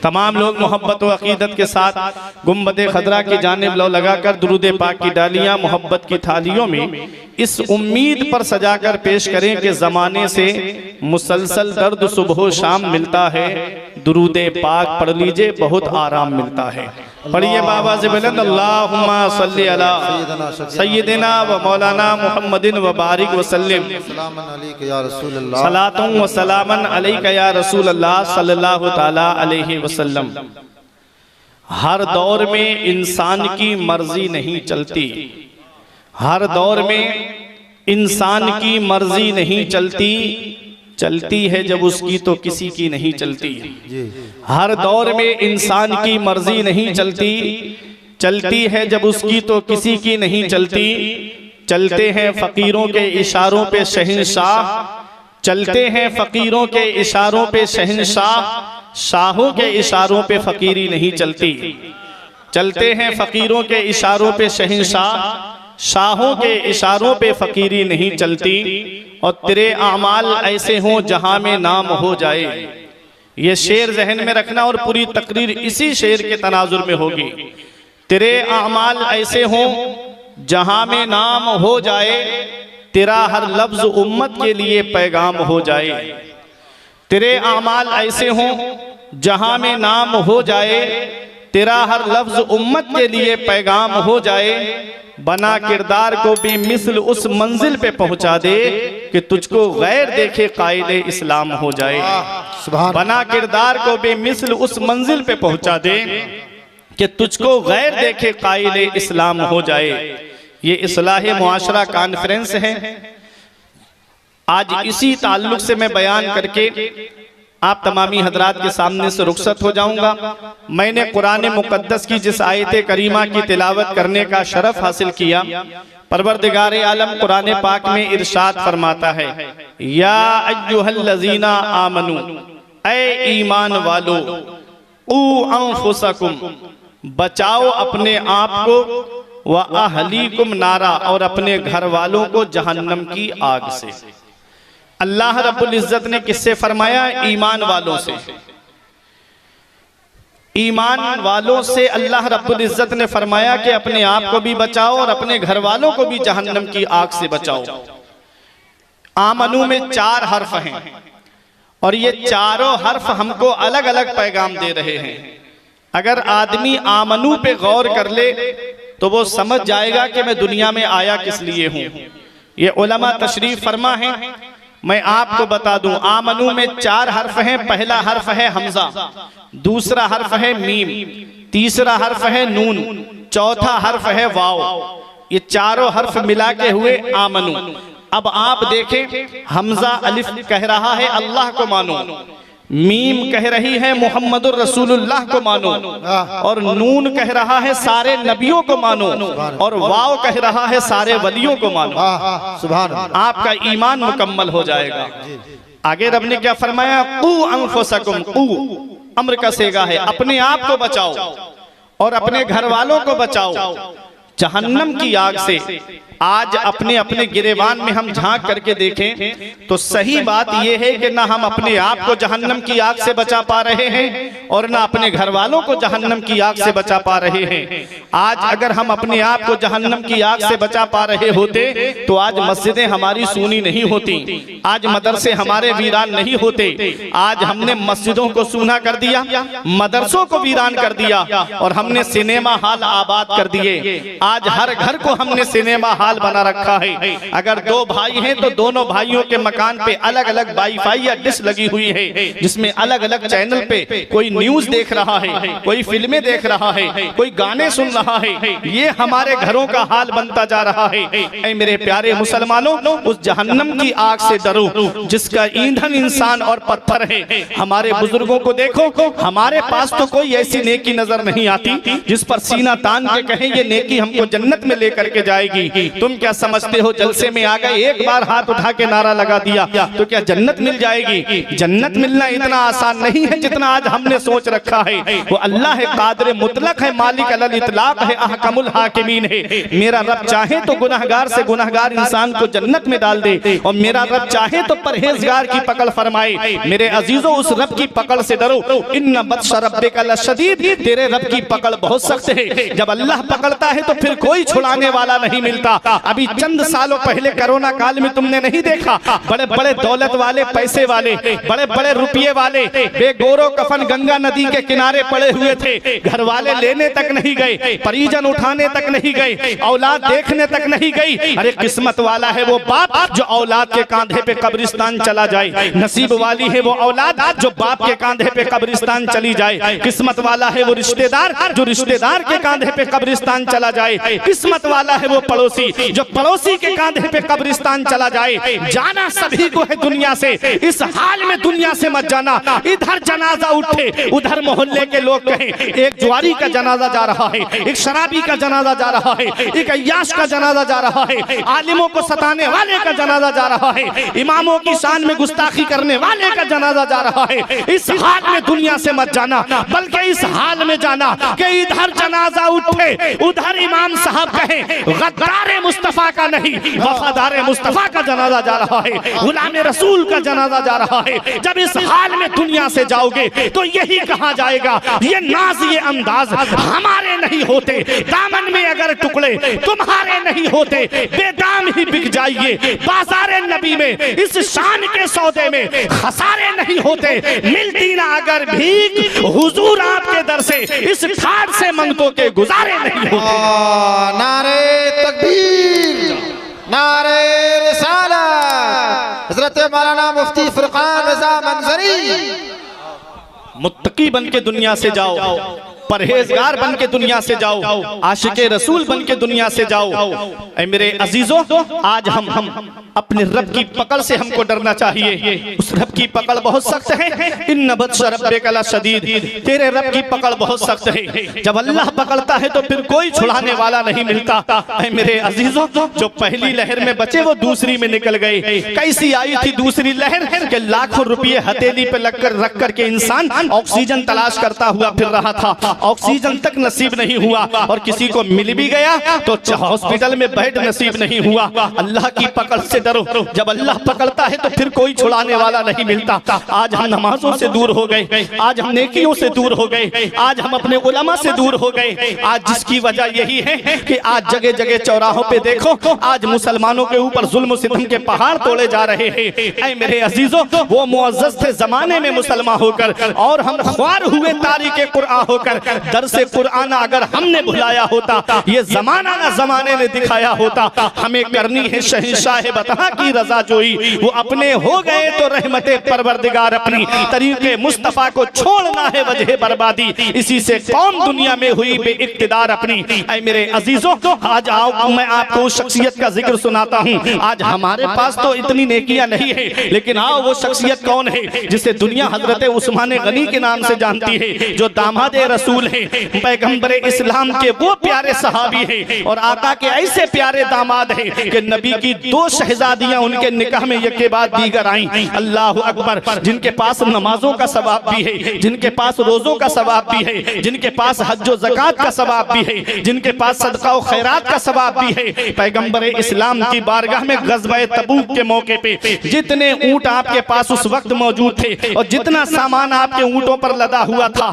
तमाम लोग मोहब्बत व अकीदत के साथ गुंबद खदरा की जानिब लो लगाकर दुरूद पाक की डालियां मोहब्बत की थालियों में इस उम्मीद पर सजाकर पेश करें कि ज़माने से मुसलसल दर्द सुबह शाम मिलता है, दुरूद पाक पढ़ लीजिए बहुत आराम मिलता है। पढ़िए बाबा से बुलंद अल्लाहुम्मा सल्ली अला सय्यिदिना व मौलाना मुहम्मदिन व बारिक व सल्लिम सलातुन व सलामन अलैका या रसूल अल्लाह सल्लल्लाहु तआला अलैहि वसल्लम। हर दौर में इंसान की मर्जी नहीं चलती, हर दौर में इंसान की मर्जी नहीं चलती, चलती है जब उसकी तो किसी की नहीं चलती। हर दौर में इंसान की मर्जी नहीं चलती, चलती है जब उसकी तो किसी की नहीं चलती। चलते हैं फकीरों के इशारों पे शहंशाह, चलते हैं फकीरों के इशारों पे शहंशाह, शाहों के इशारों पे फकीरी नहीं चलती। चलते हैं फकीरों के इशारों पे शहंशाह, शाहों के इशारों पे फकीरी नहीं चलती। और तेरे आमाल ऐसे हों जहां में नाम हो जाए। ये शेर जहन में रखना और पूरी तकरीर इसी शेर के तनाजुर में होगी। तेरे आमाल ऐसे हों जहां में नाम हो जाए, तेरा हर लफ्ज उम्मत के लिए पैगाम हो जाए। तेरे आमाल ऐसे हों जहां में नाम हो जाए, तेरा हर लफ्ज उम्मत के लिए पैगाम हो जाए। बना किरदार को भी मिसल उस मंजिल पे पहुंचा दे कि तुझको गैर देखे कायदे इस्लाम हो जाए। बना किरदार को भी मिसल उस मंजिल पे पहुंचा दे कि तुझको गैर देखे कायदे इस्लाम हो जाए। ये इस्लाह मुआशरा कॉन्फ्रेंस है। आज इसी ताल्लुक से मैं बयान करके आप तमामी हजरात के सामने से रुखसत हो जाऊंगा। मैंने कुरान मुकद्दस की जिस आयत करीमा की तिलावत करने का शरफ हासिल किया, परवरदिगार आलम कुरान पाक में इरशाद फरमाता है, या अय्युहल्लज़ीना आमनू, ऐ ईमान वालो, ऊ अंफुसकुम, बचाओ अपने आप को, व अहलीकुम नारा, और अपने घर वालों को जहन्नम की आग से। अल्लाह रब्बुल इज्जत ने किससे फरमाया? ईमान वालों से। ईमान वालों से अल्लाह रब्बुल इज्जत ने फरमाया कि अपने आप को भी बचाओ और अपने घर वालों को भी जहन्नम की आग से बचाओ। आमनू में 4 हर्फ हैं और ये चारों हर्फ हमको अलग अलग पैगाम दे रहे हैं। अगर आदमी आमनू पे गौर कर ले तो वो समझ जाएगा कि मैं दुनिया में आया किस लिए हूं। ये उलमा तशरीफ फरमा है। मैं आपको बता दूं, आमनू में 4 हर्फ हैं। पहला हर्फ है हमजा, दूसरा हर्फ है मीम, तीसरा हर्फ है नून, चौथा हर्फ है वाव। ये चारों हर्फ मिला के हुए आमनू। अब आप देखें, हमजा अलिफ कह रहा है अल्लाह को मानो, मीम कह रही है मुहम्मदुर रसूलुल्लाह को मानो, और नून कह रहा है सारे नबियों को मानो, और वाव कह रहा है सारे वलियों को मानो। सुभान अल्लाह। आपका ईमान मुकम्मल हो जाएगा। आगे रब ने क्या फरमाया? कू अंफुसकुम, कू अम्र का सेगा है, अपने आप को बचाओ और अपने घर वालों को बचाओ जहन्नम की आग से। आज अपने अपने गिरेबान में हम झांक करके देखें तो सही बात यह है कि ना हम अपने आप को जहन्नम की आग से बचा पा रहे हैं और ना अपने घर वालों को जहन्नम की आग से बचा पा रहे हैं। आज अगर हम अपने आप को जहन्नम की आग से बचा पा रहे होते तो आज मस्जिदें हमारी सूनी नहीं होती, आज मदरसे हमारे वीरान नहीं होते। आज हमने मस्जिदों को सूना कर दिया, मदरसों को वीरान कर दिया और हमने सिनेमा हॉल आबाद कर दिए। आज हर घर को हमने सिनेमा हॉल बना रखा है। अगर 2 भाई हैं तो दोनों भाइयों के मकान पे अलग अलग वाईफाई या डिश लगी हुई है, जिसमें अलग अलग चैनल पे कोई न्यूज देख रहा है, कोई फिल्में देख रहा है, कोई गाने सुन रहा है। ये हमारे घरों का हाल बनता जा रहा है। ऐ मेरे प्यारे मुसलमानों, उस जहन्नम की आग से डरो जिसका ईंधन इंसान और पत्थर है। हमारे बुजुर्गों को देखो, हमारे पास तो कोई ऐसी नेकी नजर नहीं आती जिस पर सीना तान के कहें ये नेकी हमको जन्नत में लेकर के जाएगी। तुम क्या समझते हो जलसे में आ गए, एक बार हाथ उठा के नारा लगा दिया तो क्या जन्नत मिल जाएगी? जन्नत मिलना इतना आसान नहीं है जितना आज हमने सोच रखा है। वो अल्लाह है, कादिर मुतलक है, मालिक अलल इतलाक है, अहकमुल हाकिमीन है। मेरा रब चाहे तो गुनहगार से गुनहगार इंसान को जन्नत में डाल दे, और मेरा रब चाहे तो परहेजगार की पकड़ फरमाए। मेरे अजीजों, उस रब की पकड़ से डरो। इन्ना बत्श रब्बिका लशदीद, तेरे रब की पकड़ बहुत सख्त है। जब अल्लाह पकड़ता है तो फिर कोई छुड़ाने वाला नहीं मिलता। अभी चंद सालों पहले कोरोना काल में तुमने नहीं देखा, बड़े बड़े दौलत वाले, पैसे वाले, बड़े बड़े रुपये वाले बेगोरो कफन गंगा नदी के किनारे पड़े हुए थे। घर वाले लेने तक नहीं गए, परिजन उठाने तक नहीं गए, औलाद देखने तक नहीं गई। अरे किस्मत वाला है वो बाप जो औलाद के कांधे पे कब्रिस्तान चला जाए, नसीब वाली है वो औलाद जो बाप के कांधे पे कब्रिस्तान चली जाए। किस्मत वाला है वो रिश्तेदार जो रिश्तेदार के कांधे पे कब्रिस्तान चला जाए। किस्मत वाला है वो पड़ोसी जो पड़ोसी के कांधे पे कब्रिस्तान चला जाए। जाना सभी को है दुनिया से, इस हाल में दुनिया से मत जाना। इधर जनाजा उठे, उधर मोहल्ले के लोग कहें एक जुआरी का जनाजा जा रहा है, एक शराबी का जनाजा जा रहा है, एक अय्याश का जनाजा जा रहा है, आलिमों को सताने वाले का जनाजा जा रहा है, इमामों की शान में गुस्ताखी करने वाले का जनाजा जा रहा है। इस हाल में दुनिया से मत जाना, बल्कि इस हाल में जाना कि इधर जनाजा उठे, उधर इमाम साहब कहें गद्दार मुस्तफा का नहीं, वफादार मुस्तफा का जनाजा जा रहा है, गुलाम रसूल का जनाजा जा रहा है। जब इस हाल में दुनिया से जाओगे तो यही कहा जाएगा, ये नाज ये अंदाज हमारे नहीं होते, दामन में अगर टुकड़े तुम्हारे नहीं होते, बेदाम ही बिक जाइए बाजारे नबी में। इस शान के सौदे में खसारे नहीं होते, मिलती ना अगर भीख हुजूर आपके दर से, इस ठाट से मंगतों के गुजारे नहीं होते। नारे तकबीर, नारे रिसालत, हज़रत मौलाना मुफ्ती फुरकान रज़ा मंजरी। मुत्तकी बन के दुनिया से जाओ, परहेजगार बन के दुनिया से जाओ, आशिके रसूल बन के दुनिया से जाओ। ऐ मेरे अजीजों, आज हम अपने रब की पकड़ से हमको डरना चाहिए। उस रब की पकड़ बहुत सख्त है। इन्ना बत्श रब्बिका लशदीद, तेरे रब की पकड़ बहुत सख्त है। जब अल्लाह पकड़ता है तो फिर कोई छुड़ाने वाला नहीं मिलता। ऐ मेरे अजीजों, जो पहली लहर में बचे वो दूसरी में निकल गए। कैसी आई थी दूसरी लहर के लाखों रुपये हथेली पे रख कर के इंसान ऑक्सीजन तलाश करता हुआ फिर रहा था, ऑक्सीजन तक नसीब नहीं हुआ, और किसी को मिल भी गया तो हॉस्पिटल में बेड नसीब नहीं हुआ। अल्लाह की पकड़ से डरो, जब अल्लाह पकड़ता है तो फिर कोई छुड़ाने वाला नहीं मिलता। आज हम नमाजों से दूर हो गए, आज हम नेकियों से दूर हो गए, आज हम अपने उलमा से दूर हो गए। आज जिसकी वजह यही है कि आज जगह जगह चौराहों पे देखो, आज मुसलमानों के ऊपर जुल्म सितम के पहाड़ तोड़े जा रहे हैं। ऐ मेरे अजीजों, वो मुअज़्ज़ज़ थे जमाने में मुसलमान होकर, और हम ख्वार हुए तारीके कुरान होकर। दर से कुरान अगर हमने भुलाया होता, ये जमाना ना जमाने ने दिखाया होता। हमें करनी है शहंशाह बता की रजा जोई, वो अपने हो गए तो रहमते परवरदिगार अपनी, तरीके मुस्तफा को छोड़ना है वजह बर्बादी, इसी से कौम दुनिया में हुई बेइक्तिदार अपनी। ऐ मेरे अजीजों, आज आओ मैं आपको उस शख्सियत का जिक्र सुनाता हूँ। आज हमारे पास तो इतनी नेकियां नहीं है, लेकिन आओ वो शख्सियत कौन है जिसे दुनिया हजरत उस्मान गनी के नाम से जानती है, जो दामाद रसूल है, पैगंबर इस्लाम के वो प्यारे सहाबी है, और आका के ऐसे प्यारे दामाद है कि नबी की दो शहजादियां उनके निकाह में एक के बाद दीगर आई। अल्लाह अकबर, जिनके पास नमाजों का सवाब भी है, जिनके पास रोजों का सवाब भी है, जिनके पास हज और ज़कात का सवाब भी है, जिनके पास सदका और खैरात का सवाब भी है। पैगंबर इस्लाम की बारगाह में ग़ज़वा तबूक के मौके पे जितने ऊंट आपके पास उस वक्त मौजूद थे, और जितना सामान आपके ऊंटों पर लदा हुआ था,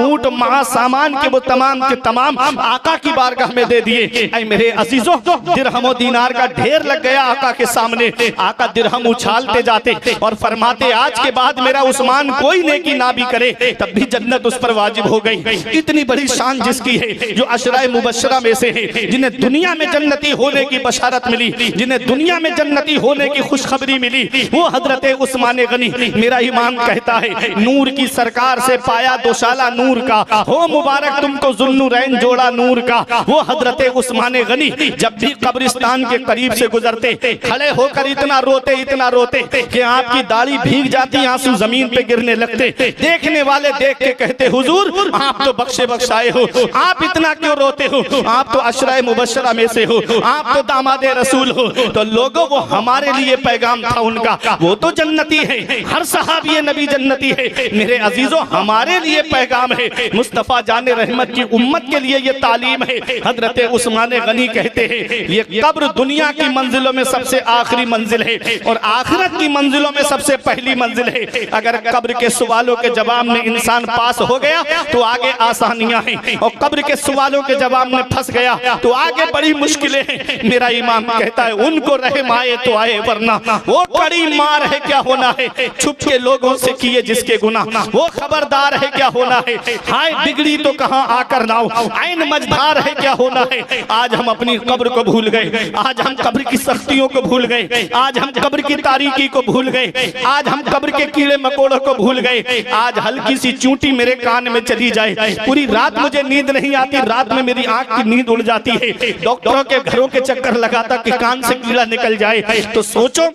ऊंट महा सामान के वो तमाम के तमाम आका की बारगाह में दे दिए। ऐ मेरे अजीजों, दिरहम और दीनार का ढेर लग गया आका के सामने। आका दिरहम उछालते जाते और फरमाते, आज के बाद मेरा उस्मान कोई नेकी ना भी करे तब भी जन्नत उस पर वाजिब हो गई। इतनी बड़ी शान जिसकी है, जो अशराए मुबश्शरा में से है, जिन्हें दुनिया में जन्नती होने की बशारत मिली, जिन्हें दुनिया में जन्नती होने की खुशखबरी मिली, वो हजरत उस्मान गनी। मेरा ईमान कहता है, नूर की सरकार से पाया दोशाला नूर का, हो मुबारक तुमको ज़ुन्नुरैन जोड़ा नूर का। वो हजरत उस्मान गनी जब भी कब्रिस्तान के करीब से गुजरते, खड़े होकर इतना रोते कि आपकी दाढ़ी भीग जाती, आंसू जमीन पे गिरने लगते। देखने वाले देख के कहते, हुजूर आप तो बख्शे बख्शाए हो, आप इतना क्यों रोते हो, आप तो अशरा मुबशरा में से हो, आप तो दामादे रसूल हो। तो लोगों, वो हमारे लिए पैगाम था उनका, वो तो जन्नती है, हर सहाबी नबी जन्नती है। मेरे अजीजों, हमारे लिए पैगाम है, मुस्तफा जाने रहमत की उम्मत के लिए ये तालीम है। हजरत उस्मान गनी कहते हैं, ये कब्र दुनिया की मंजिलों में सबसे आखिरी मंजिल है और आखिरत की मंजिलों में सबसे पहली मंजिल है। अगर कब्र के सवालों के जवाब में इंसान पास हो गया तो आगे आसानियां हैं, और कब्र के सवालों के जवाब में फंस गया तो आगे बड़ी मुश्किलें हैं। मेरा इमाम कहता है, उनको रहम आए तो आए, वरना वो कड़ी मार है क्या होना है, छुप के लोगों से किए जिसके गुनाह, वो खबरदार है क्या होना है। हाय बिगड़ी तो कहां आकर नाव, आइन मझधार है क्या होना है। आज हम अपनी कब्र को भूल गए, आज हम कब्र की सख्तियों को भूल गए, आज हम कब्र की तारीकी को भूल गए, आज हम कब्र के कीड़े मकोड़ों को भूल गए। आज हल्की सी चूंटी मेरे कान में चली जाए, पूरी रात मुझे नींद नहीं आती, रात में मेरी आंख की नींद उड़ जाती है। डॉक्टरों के घरों के चक्कर लगाता कि कान से कीड़ा निकल जाए। तो सोचो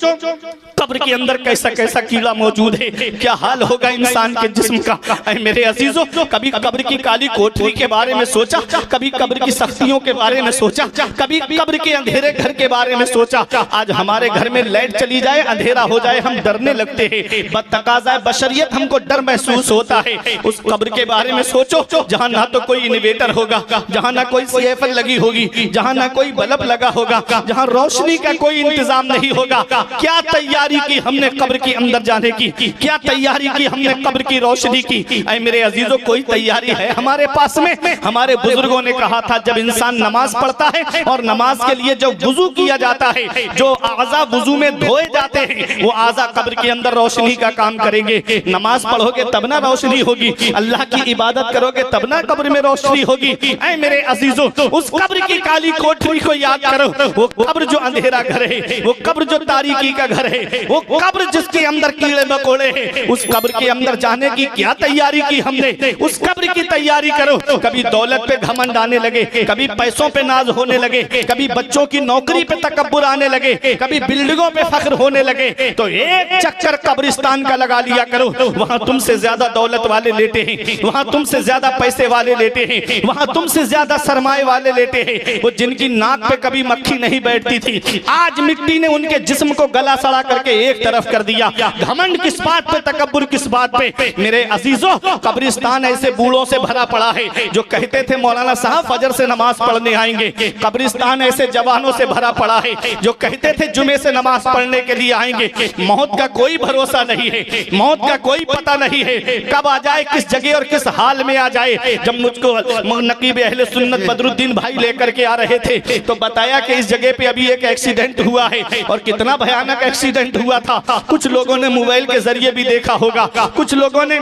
कब्र के अंदर कैसा कैसा कीड़ा मौजूद है, क्या हाल होगा इंसान के जिस्म का। मेरे अजीजों, कभी कब्र की काली कोठरी के बारे में सोचा, कभी कब्र की सख्तियों के बारे में सोचा, कभी कब्र के अंधेरे घर के बारे में सोचा। आज हमारे घर में लाइट चली जाए, अंधेरा हो जाए, हम डरने लगते हैं। बतकाज़ा बशरियत, हमको डर महसूस होता है। उस कब्र के बारे में सोचो जहाँ ना तो कोई इन्वर्टर होगा, जहाँ ना कोई सीएफएल लगी होगी, जहाँ ना कोई बल्ब लगा होगा, जहाँ रोशनी का कोई इंतजाम नहीं होगा। क्या तैयारी की हमने कब्र के अंदर जाने की, क्या तैयारी की हमने कब्र की रोशनी की। ऐ मेरे अजीजों, कोई तैयारी है हमारे पास में? हमारे बुजुर्गों ने कहा था, जब इंसान नमाज पढ़ता है और नमाज के लिए जो वुजू किया जाता है, जो आज़ा वुजू में धोए जाते हैं, वो आज़ा कब्र के अंदर रोशनी का काम करेंगे। नमाज पढ़ोगे तब ना रोशनी होगी, अल्लाह की इबादत करोगे तब ना कब्र में रोशनी होगी। ऐ मेरे अजीजों, उस कब्र की काली कोठरी को याद करो, वो कब्र जो अंधेरा घर है, वो कब्र जो तारीकी का घर है, वो कब्र जिसके अंदर कीड़े मकोड़े हैं। उस कब्र के अंदर जाने की क्या तैयारी की हमने? उस कब्र की तैयारी करो। कभी दौलत पे घमंड आने लगे, कभी पैसों पे नाज होने लगे, कभी बच्चों की नौकरी पे तकब्बुर आने लगे, कभी बिल्डिंगों पे फख्र होने लगे, तो एक चक्कर कब्रिस्तान का लगा लिया करो। वहां तुमसे ज्यादा दौलत वाले लेटे हैं, वहां तुमसे ज्यादा पैसे वाले लेटे हैं, वहां तुमसे ज्यादा सरमाए वाले लेटे हैं। वो जिनकी नाक पे कभी मक्खी नहीं बैठती थी, आज मिट्टी ने उनके जिस्म को गला सड़ा करके एक तरफ कर दिया। घमंड किस बात पे, तकब्बुर किस बात पे? मेरे अजीजों, कब्रिस्तान ऐसे बूढ़ों से भरा पड़ा है जो कहते थे मौलाना साहब फजर से नमाज पढ़ने आएंगे। कब्रिस्तान ऐसे जवानों से भरा पड़ा है जो कहते थे जुमे से नमाज पढ़ने के लिए आएंगे। मौत का कोई भरोसा नहीं है, मौत का कोई पता नहीं है, कब आ जाए, किस जगह और किस हाल में आ जाए। जब मुझको नकीब अहले सुन्नत बदरुद्दीन भाई लेकर के आ रहे थे तो बताया कि इस जगह पे अभी एक एक्सीडेंट हुआ है, और कितना भयानक एक्सीडेंट हुआ था। कुछ लोगों ने मोबाइल के जरिए भी देखा होगा, कुछ लोगों ने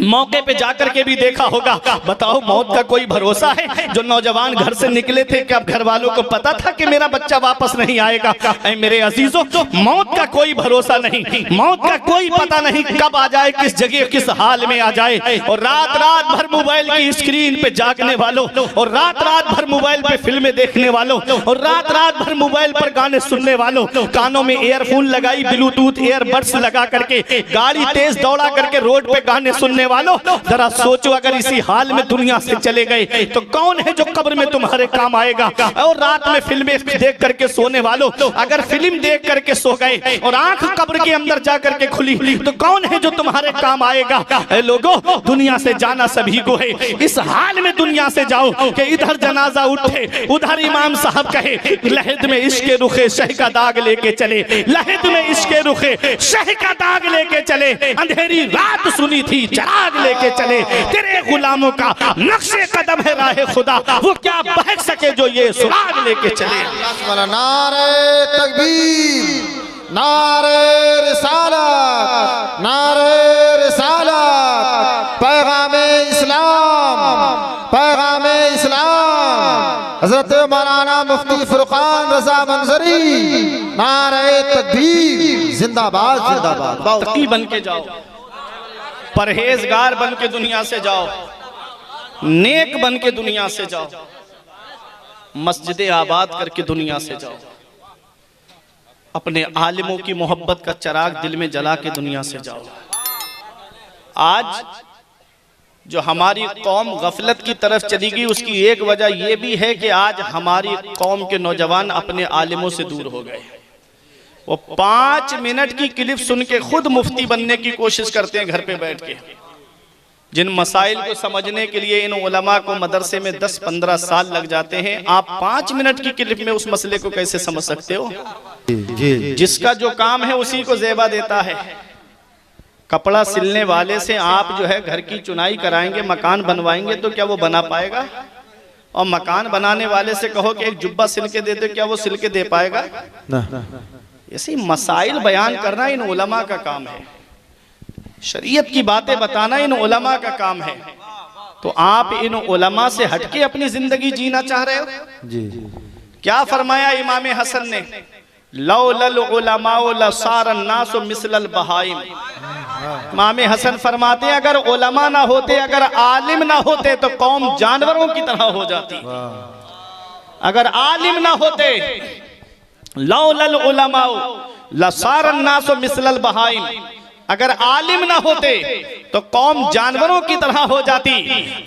मौके पे जाकर के भी देखा होगा। बताओ, मौत का कोई भरोसा है? जो नौजवान घर से निकले थे, क्या घर वालों को पता था कि मेरा बच्चा वापस नहीं आएगा? ऐ मेरे अजीजों, मौत का कोई भरोसा नहीं, मौत का कोई पता नहीं कब आ जाए, किस जगह किस हाल में आ जाए। और रात रात भर मोबाइल की स्क्रीन पे जागने वालों, और रात रात भर मोबाइल पे फिल्में देखने वालों, और रात रात भर मोबाइल पर गाने सुनने वालों, कानों में ईयरफोन लगाई, ब्लूटूथ ईयरबड्स लगा करके गाड़ी तेज दौड़ा करके रोड पे गाने सुनने वालों, जरा सोचो अगर इसी हाल में दुनिया से चले गए तो कौन है जो कब्र में तुम्हारे काम आएगा? और रात में फिल्में देख करके सोने वालों, अगर फिल्म देख करके सो गए और आंख कब्र के अंदर जा करके खुली तो कौन है जो तुम्हारे काम आएगा? लोगों, दुनिया से जाना सभी को है, इस हाल में दुनिया से जाओ कि इधर जनाजा उठे, उधर इमाम साहब कहे लहद में इश्क रुखे शह का दाग लेके चले, लहद में इश्क रुखे शह का दाग लेके चले, अंधेरी रात सुनी थी चराग लेके चले, तेरे गुलामों का नक्शे कदम है राह खुदा, वो क्या बहक सके जो ये सुराग लेके चले। नारे तकबीर, नारे रिसालत, नारे रिसालत, पैगामे इस्लाम, पैगामे इस्लाम, हजरत मौलाना मुफ्ती फुरकान रजा मंजरी, नारे तकबीर, जिंदाबाद जिंदाबाद। तकी बन के जाओ, परहेजगार बन के दुनिया से जाओ, नेक बन के दुनिया से जाओ, मस्जिद आबाद करके दुनिया से जाओ, अपने आलिमों की मोहब्बत का चिराग दिल में जला के दुनिया से जाओ। आज जो हमारी कौम गफलत की तरफ चली गई, उसकी एक वजह यह भी है कि आज हमारी कौम के नौजवान अपने आलिमों से दूर हो गए। वो 5 मिनट की क्लिप सुन के खुद मुफ्ती बनने की कोशिश करते हैं घर पे बैठ के। जिन मसाइल को समझने के लिए इन उलमा को मदरसे में 10-15 साल लग जाते हैं, आप 5 मिनट की क्लिप में उस मसले को कैसे समझ सकते हो? जिसका जो काम है उसी को ज़ेबा देता है। कपड़ा सिलने वाले से आप जो है घर की चुनाई कराएंगे, मकान बनवाएंगे, तो क्या वो बना पाएगा? और मकान बनाने वाले से कहो कि एक जुब्बा सिल के दे दो, क्या वो सिल के दे पाएगा? ऐसे मसाइल बयान करना इन उलमा का काम है, शरीयत की बातें बताना इन उलमा का काम है। तो आप इन उलमा से हटके अपनी जिंदगी जीना चाह रहे हो? जी। क्या फरमाया इमाम हसन ने? लौलल उलमाओ लसारन नासु मिसलल बहाइम। इमाम हसन फरमाते हैं अगर उलमा ना होते, अगर आलिम ना होते तो कौम जानवरों की तरह हो जाती। अगर आलिम ना होते, लौलल उलमाओ लसारन नासु मिसलल बहाइम, अगर आलिम ना होते तो कौम जानवरों की तरह हो जाती।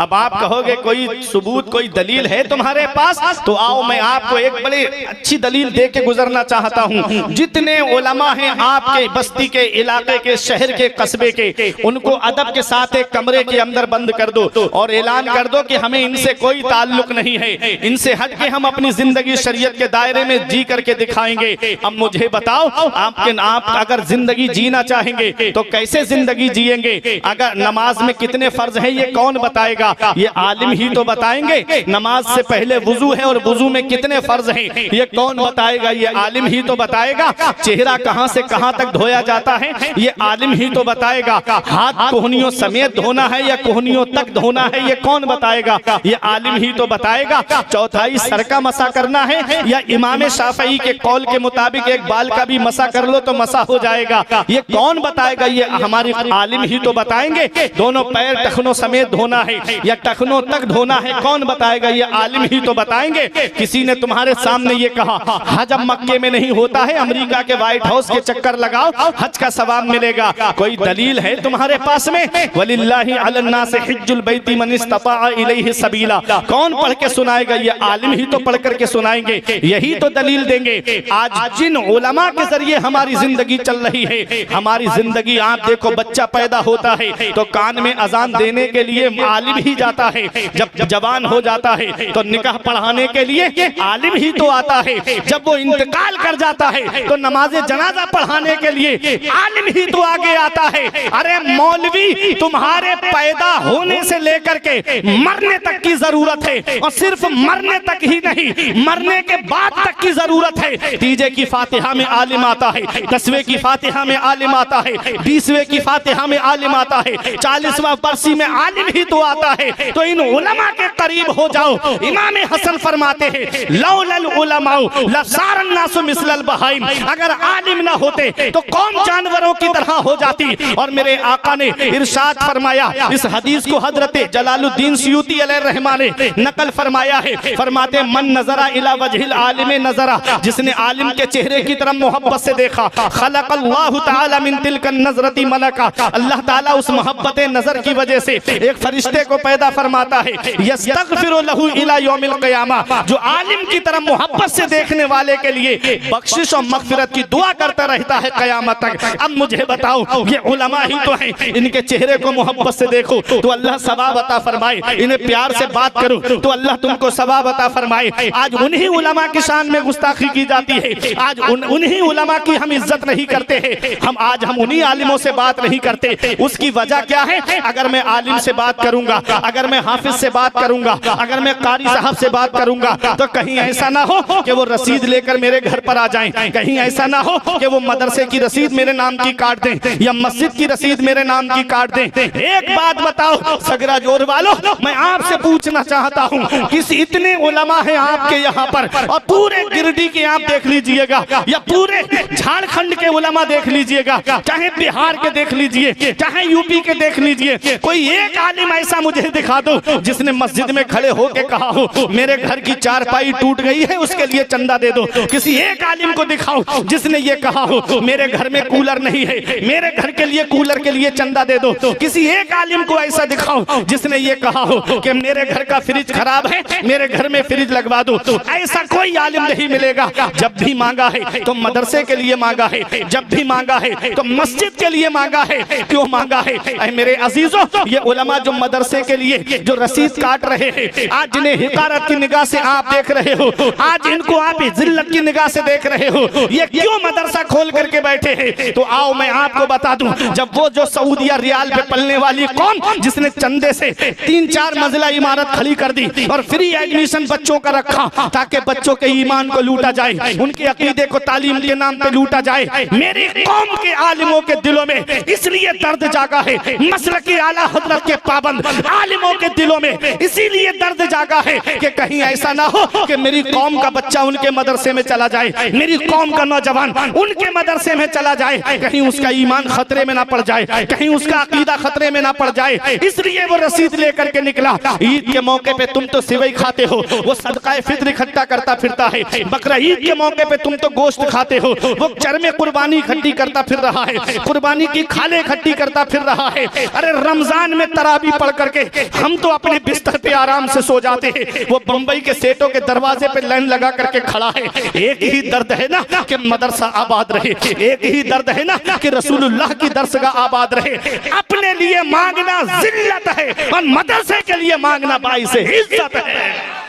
अब आप कहोगे कोई सबूत, कोई दलील है तुम्हारे पास? तो आओ मैं आपको एक बड़ी अच्छी दलील दे के गुजरना चाहता हूँ। जितने उलमा हैं आपके बस्ती के, इलाके के, शहर के, कस्बे के, उनको अदब के साथ एक कमरे के अंदर बंद कर दो और ऐलान कर दो कि हमें इनसे कोई ताल्लुक नहीं है, इनसे हट के हम अपनी जिंदगी शरीयत के दायरे में जी करके दिखाएंगे। अब मुझे बताओ, आप अगर जिंदगी जीना चाहेंगे तो कैसे जिंदगी जिएंगे? अगर नमाज में कितने फर्ज हैं ये कौन बताएगा? ये आलिम ही तो बताएंगे। नमाज से पहले वुजू है और वुजू में कितने फर्ज हैं ये कौन बताएगा? ये आलिम ही तो बताएगा। चेहरा कहां से कहां तक धोया जाता है ये आलिम ही तो बताएगा। हाथ कोहनियों समेत धोना है या कोहनियों तक धोना है ये कौन बताएगा? ये आलिम ही तो बताएगा। चौथाई सर का मसा करना है या इमाम शाफई के कौल के मुताबिक एक बाल का भी मसा कर लो तो मसा हो जाएगा, ये कौन बताएगा? ये हमारे आलिम ही तो बताएंगे। दोनों पैर टखनों समेत धोना है या टखनों तक धोना है, कौन बताएगा? ये आलिम ही तो बताएंगे। किसी ने तुम्हारे सामने ये कहा हज अब मक्के में नहीं होता है, अमेरिका के व्हाइट हाउस के चक्कर लगाओ हज का सवाब मिलेगा, कोई दलील है तुम्हारे पास में? वलिल्लाहि अलन्नास हिज्जुल बैति मन इस्तताअ इलैहि सबीला, कौन पढ़ के सुनाएगा? ये आलिम ही तो पढ़ करके सुनाएंगे, यही तो दलील देंगे। आज जिन उलमा के जरिए हमारी जिंदगी चल रही है, हमारी जिंदगी, आप देखो बच्चा पैदा होता है तो कान में अजान देने के लिए आलिम ही जाता है, जब जवान हो जाता है तो निकाह पढ़ाने के लिए आलिम ही तो आता है, जब वो इंतकाल कर जाता है तो नमाज जनाजा पढ़ाने के लिए आलिम ही तो आगे आता है। अरे मौलवी, तुम्हारे पैदा होने से लेकर के मरने तक की जरूरत है, और सिर्फ मरने तक ही नहीं, मरने के बाद तक की जरूरत है। तीजे की फातिहा में आलिम आता है, 10वें की फातिहा में आलिम आता है, 20वें की फातिहा में आलिम आता है, 40वां बरसी में आलिम ही तो आता है। तो इन उलमा के करीब हो जाओ। इमाम हसन फरमाते हैं लौलल उलमाउ लसारन नासु मिसलल बहाइम, अगर आलिम ना होते तो कौम जानवरों की तरह हो जाती। और मेरे आका ने इरशाद फरमाया, इस हदीस को हजरत जलालुद्दीन सुयूती अलैहिर्रहमान ने नकल फरमाया है, फरमाते मन नजरा इला वजहिल आलिम नजरा, जिसने आलिम के चेहरे की तरफ मोहब्बत से देखा, खलक़ल्लाहु तआला मिन तिलकन नजरती मलका, अल्लाह ताला उस मोहब्बत नजर की वजह से एक फरिश्ते को पैदा फरमाता है, यस्तगफिरु लहू इला यौमिल क़ियामा, जो आलिम की तरफ मोहब्बत से देखने वाले के लिए बख्शिश और मगफिरत की दुआ करता रहता है क़यामत तक। अब मुझे बताओ, ये उलमा ही तो हैं, इनके चेहरे को मोहब्बत से देखो तो अल्लाह सवाब अता फरमाए, इन्हें प्यार से बात करो तो अल्लाह तुमको सवाब अता फरमाए। आज उन्हीं उलमा की शान में गुस्ताखी की जाती है, आज उन्हीं उलमा की हम इज्जत नहीं करते हैं, हम उन्हीं आलिमों से बात नहीं करते। उसकी वजह क्या है? अगर मैं आलिम से बात करूंगा, अगर मैं हाफिज से बात करूंगा, अगर मैं कारी साहब से बात करूंगा तो कहीं ऐसा ना हो कि वो रसीद लेकर मेरे घर पर आ जाएं, कहीं ऐसा ना हो कि वो मदरसे की रसीद मेरे नाम की काट दें या मस्जिद की रसीद मेरे नाम की काट दें। एक बात बताओ, सगरा जोर वालों, मैं आपसे पूछना चाहता हूँ, किसी इतने उलमा हैं आपके यहाँ पर, और पूरे गिरडी के आप देख लीजिएगा या पूरे झारखंड के उलमा देख लीजिएगा, चाहे बिहार के देख लीजिए, चाहे यूपी के देख लीजिए, कोई एक आलिम ऐसा मुझे दिखा दो जिसने मस्जिद में खड़े होके कहा हो मेरे घर की चारपाई टूट गई है उसके लिए चंदा दे दो। किसी एक आलिम को दिखाओ जिसने ये कहा हो मेरे घर में कूलर नहीं है, मेरे घर के लिए कूलर के लिए चंदा दे दो। किसी एक आलिम को ऐसा दिखाओ जिसने ये कहा हो कि मेरे घर का फ्रिज खराब है, मेरे घर में फ्रिज लगवा दो। ऐसा कोई आलिम नहीं मिलेगा। जब भी मांगा है तो मदरसे के लिए मांगा है, जब भी मांगा है तो मस्जिद के लिए मांगा है। क्यों मांगा है? ऐ मेरे अजीजों, ये उलमा जो मदरसे के लिए जो रसीद काट रहे हैं, आज जिन्हें हिकारत की निगाह से आप देख रहे हो, आज इनको आप जिल्लत की निगाह से देख रहे हो, ये क्यों मदरसा खोल करके बैठे हैं? तो आओ मैं आपको बता दूं, जब वो जो सऊदिया रियाल पे पलने वाली कौम जिसने चंदे से 3-4 मंजिला इमारत खड़ी कर दी और फ्री एडमिशन बच्चों का रखा ताकि बच्चों के ईमान को लूटा जाए, उनके अकीदे को तालीम के नाम पे लूटा जाए, मेरी कौम के आलिमों के दिलों में इसलिए दर्द जागा है, मसलकी आला हज़रत के पाबंद आलिमों के दिलों में इसीलिए दर्द जागा है कि कहीं ऐसा ना हो कि मेरी कौम का बच्चा उनके मदरसे में चला जाए, मेरी कौम का नौजवान उनके मदरसे में चला जाए, कहीं उसका ईमान खतरे में ना पड़ जाए, कहीं उसका अकीदा खतरे में ना पड़ जाए। इसलिए वो रसीद लेकर के निकला। ईद के मौके पे तुम तो सिवई खाते हो, वो सदका फित्र इकट्ठा करता फिरता है। बकरा ईद के मौके पे तुम तो गोश्त खाते हो, वो चरमे कुर्बानी इकट्ठी करता फिर रहा है, कुर्बानी की खाले इकट्ठी करता फिर रहा है। अरे रमजान में तरावी पढ़ करके हम तो अपने बिस्तर पे आराम से सो जाते हैं, वो बंबई के सेठों के दरवाजे पे लाइन लगा करके खड़ा है। एक ही दर्द है ना कि मदरसा आबाद रहे, एक ही दर्द है ना कि रसूलुल्लाह की दरसगाह आबाद रहे। अपने लिए मांगना जिल्लत है और मदरसे के लिए मांगना बाइस इज्जत है।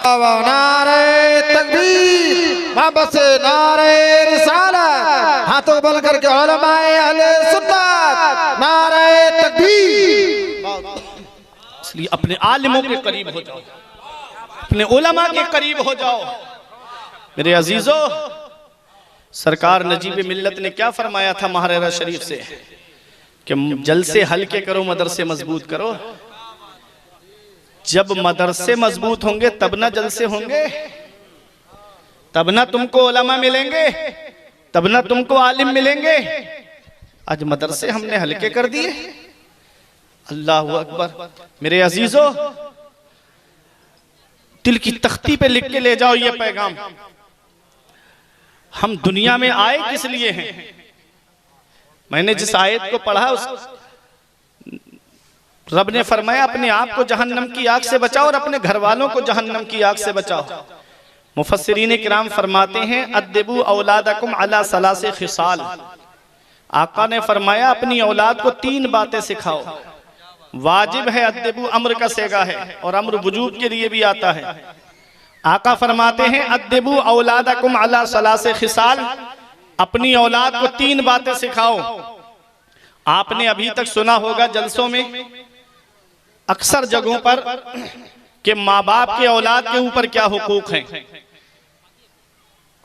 नारे तकबीर, वापस नारे रिसालत, हाथों बल करके उलमाए अहले सुन्नत, नारे तकबीर। इसलिए अपने आलिमों के करीब हो जाओ, अपने उलमा के करीब हो जाओ। मेरे अजीजों, सरकार नजीब मिल्लत ने क्या फरमाया था महाराजा शरीफ से कि जलसे हल्के करो, मदरसे मजबूत करो। जब मदरसे मजबूत होंगे तब ना जलसे होंगे, तब ना तुमको उलमा मिलेंगे, तब ना तुमको आलिम मिलेंगे। आज मदरसे हमने हल्के कर दिए। अल्लाहु अकबर। मेरे अजीजों, दिल की तख्ती पे लिख के ले जाओ ये पैगाम। हम दुनिया में आए किस लिए हैं? मैंने जिस आयत को पढ़ा उस रब ने फरमाया अपने आप को जहन्नम की आग से बचाओ और अपने घर वालों को जहन्नम की आग से बचाओ। मुफस्सिरीन किराम फरमाते हैं अद्दिबू औलादकुम अला सलासे खिसाल। आका ने फरमाया अपनी औलाद को 3 बातें सिखाओ। वाजिब है, अद्दिबू अम्र का सेगा है और अम्र वजूब के लिए भी आता है। आका फरमाते हैं अद्दिबू औलादकुम अला सलासे खिसाल, अपनी औलाद को 3 बातें सिखाओ। आपने अभी तक सुना होगा जलसों में अक्सर जगहों पर कि माँ बाप के औलाद के ऊपर क्या हुकूक हैं।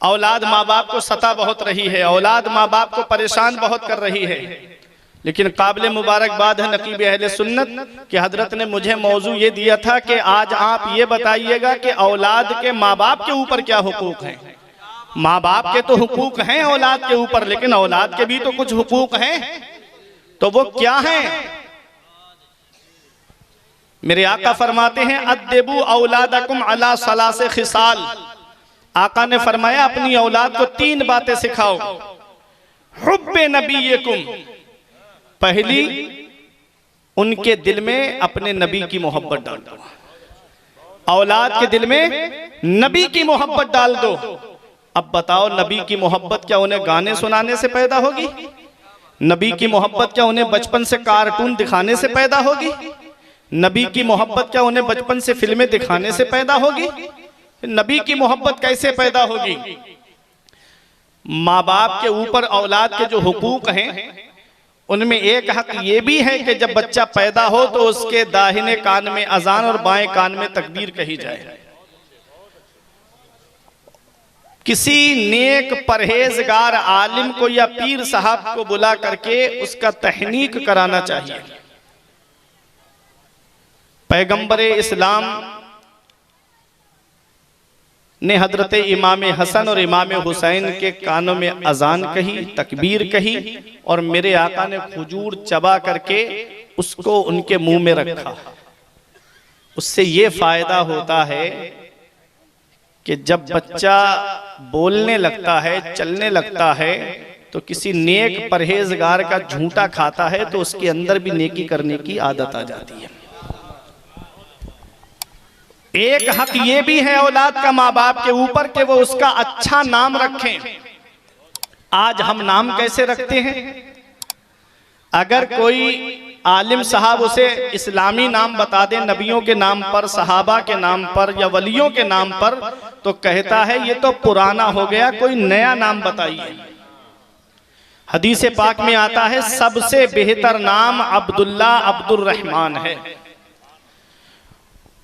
औलाद माँ बाप को सता बहुत रही है, औलाद माँ बाप को परेशान बहुत कर रही है, लेकिन काबिल मुबारकबाद है नकीब अहले सुन्नत कि हजरत ने मुझे मौजू ये दिया था कि आज आप ये बताइएगा कि औलाद के माँ बाप के ऊपर क्या हुकूक हैं। माँ बाप के तो हुकूक हैं औलाद के ऊपर, लेकिन औलाद के भी तो कुछ हुकूक हैं। तो वो क्या हैं? मेरे आका फरमाते हैं अद्दिबू औलादकुम अला सलासे खिसाल। आका ने फरमाया अपनी औलाद को 3 बातें सिखाओ। हुब्बे नबीयकुम, पहली उनके दिल में अपने नबी की मोहब्बत डाल दो। औलाद के दिल में नबी की मोहब्बत डाल दो। अब बताओ नबी की मोहब्बत क्या उन्हें गाने सुनाने से पैदा होगी? नबी की मोहब्बत क्या उन्हें बचपन से कार्टून दिखाने से पैदा होगी? नबी की मोहब्बत क्या उन्हें बचपन से फिल्में दिखाने से पैदा होगी? नबी की मोहब्बत कैसे पैदा होगी? माँ बाप के ऊपर औलाद के जो हुकूक हैं उनमें एक हक ये भी है कि जब बच्चा पैदा हो तो उसके दाहिने कान में अजान और बाएं कान में तकबीर कही जाए। किसी नेक परहेजगार आलिम को या पीर साहब को बुला करके उसका तहनीक कराना चाहिए। पैगंबर इस्लाम ने हजरत इमाम हसन और इमाम हुसैन के कानों में अजान कही, तकबीर कही, और मेरे आका ने खजूर चबा करके उसको उनके मुंह में रखा। उससे ये फायदा होता है कि जब बच्चा बोलने लगता है, चलने लगता है, तो किसी नेक परहेजगार का झूठा खाता है तो उसके अंदर भी नेकी करने की आदत आ जाती है। एक हक ये भी है औलाद का माँ बाप के ऊपर कि वो उसका अच्छा नाम रखें। आज हम नाम कैसे रखते हैं? अगर कोई आलिम साहब उसे इस्लामी नाम बता दे, नबियों के नाम पर, सहाबा के नाम पर या वलियों के नाम पर, तो कहता है ये तो पुराना हो गया, कोई नया नाम बताइए। हदीस पाक में आता है सबसे बेहतर नाम अब्दुल्ला अब्दुल रहमान है।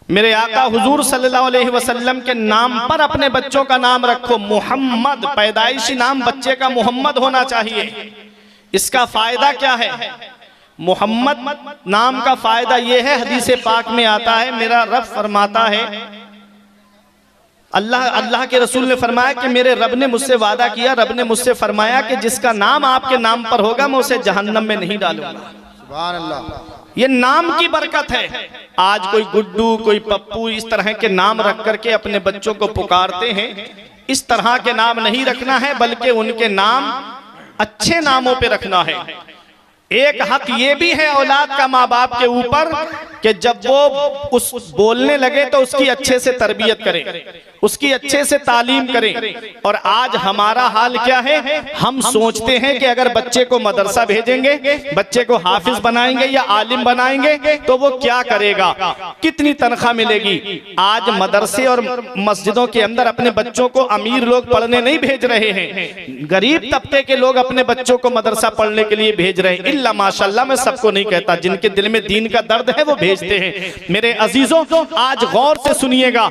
मेरे आका हुजूर सल्लल्लाहु अलैहि वसल्लम के नाम पर अपने बच्चों का नाम रखो। मोहम्मद, पैदाइशी नाम बच्चे का मोहम्मद होना चाहिए। इसका फायदा क्या है? मोहम्मद नाम का फायदा यह है, हदीस पाक में आता है, मेरा रब फरमाता है, अल्लाह के रसूल ने फरमाया कि मेरे रब ने मुझसे वादा किया, रब ने मुझसे फरमाया कि जिसका नाम आपके नाम पर होगा मैं उसे जहन्नम में नहीं डालूंगा। सुभान अल्लाह। ये नाम की बरकत है। आज कोई गुड्डू, कोई पप्पू, इस तरह के नाम रख करके अपने बच्चों को पुकारते हैं। इस तरह के नाम नहीं रखना है, बल्कि उनके नाम अच्छे नामों पे रखना है। एक हक ये भी है औलाद का माँ बाप के ऊपर कि जब वो उस बोलने लगे तो उसकी अच्छे से तरबियत करें, उसकी अच्छे से तालीम करें। और आज हमारा हाल क्या है? हम सोचते हैं कि अगर बच्चे को मदरसा भेजेंगे, बच्चे को हाफिज बनाएंगे या आलिम बनाएंगे तो वो क्या करेगा, कितनी तनख्वाह मिलेगी। आज मदरसे और मस्जिदों के अंदर अपने बच्चों को अमीर लोग पढ़ने नहीं भेज रहे हैं, गरीब तबके के लोग अपने बच्चों को मदरसा पढ़ने के लिए भेज रहे हैं। इल्ला माशाल्लाह, मैं सबको नहीं कहता, जिनके दिल में दीन का दर्द है वो भेजते हैं। मेरे अजीजों, आज गौर से सुनिएगा,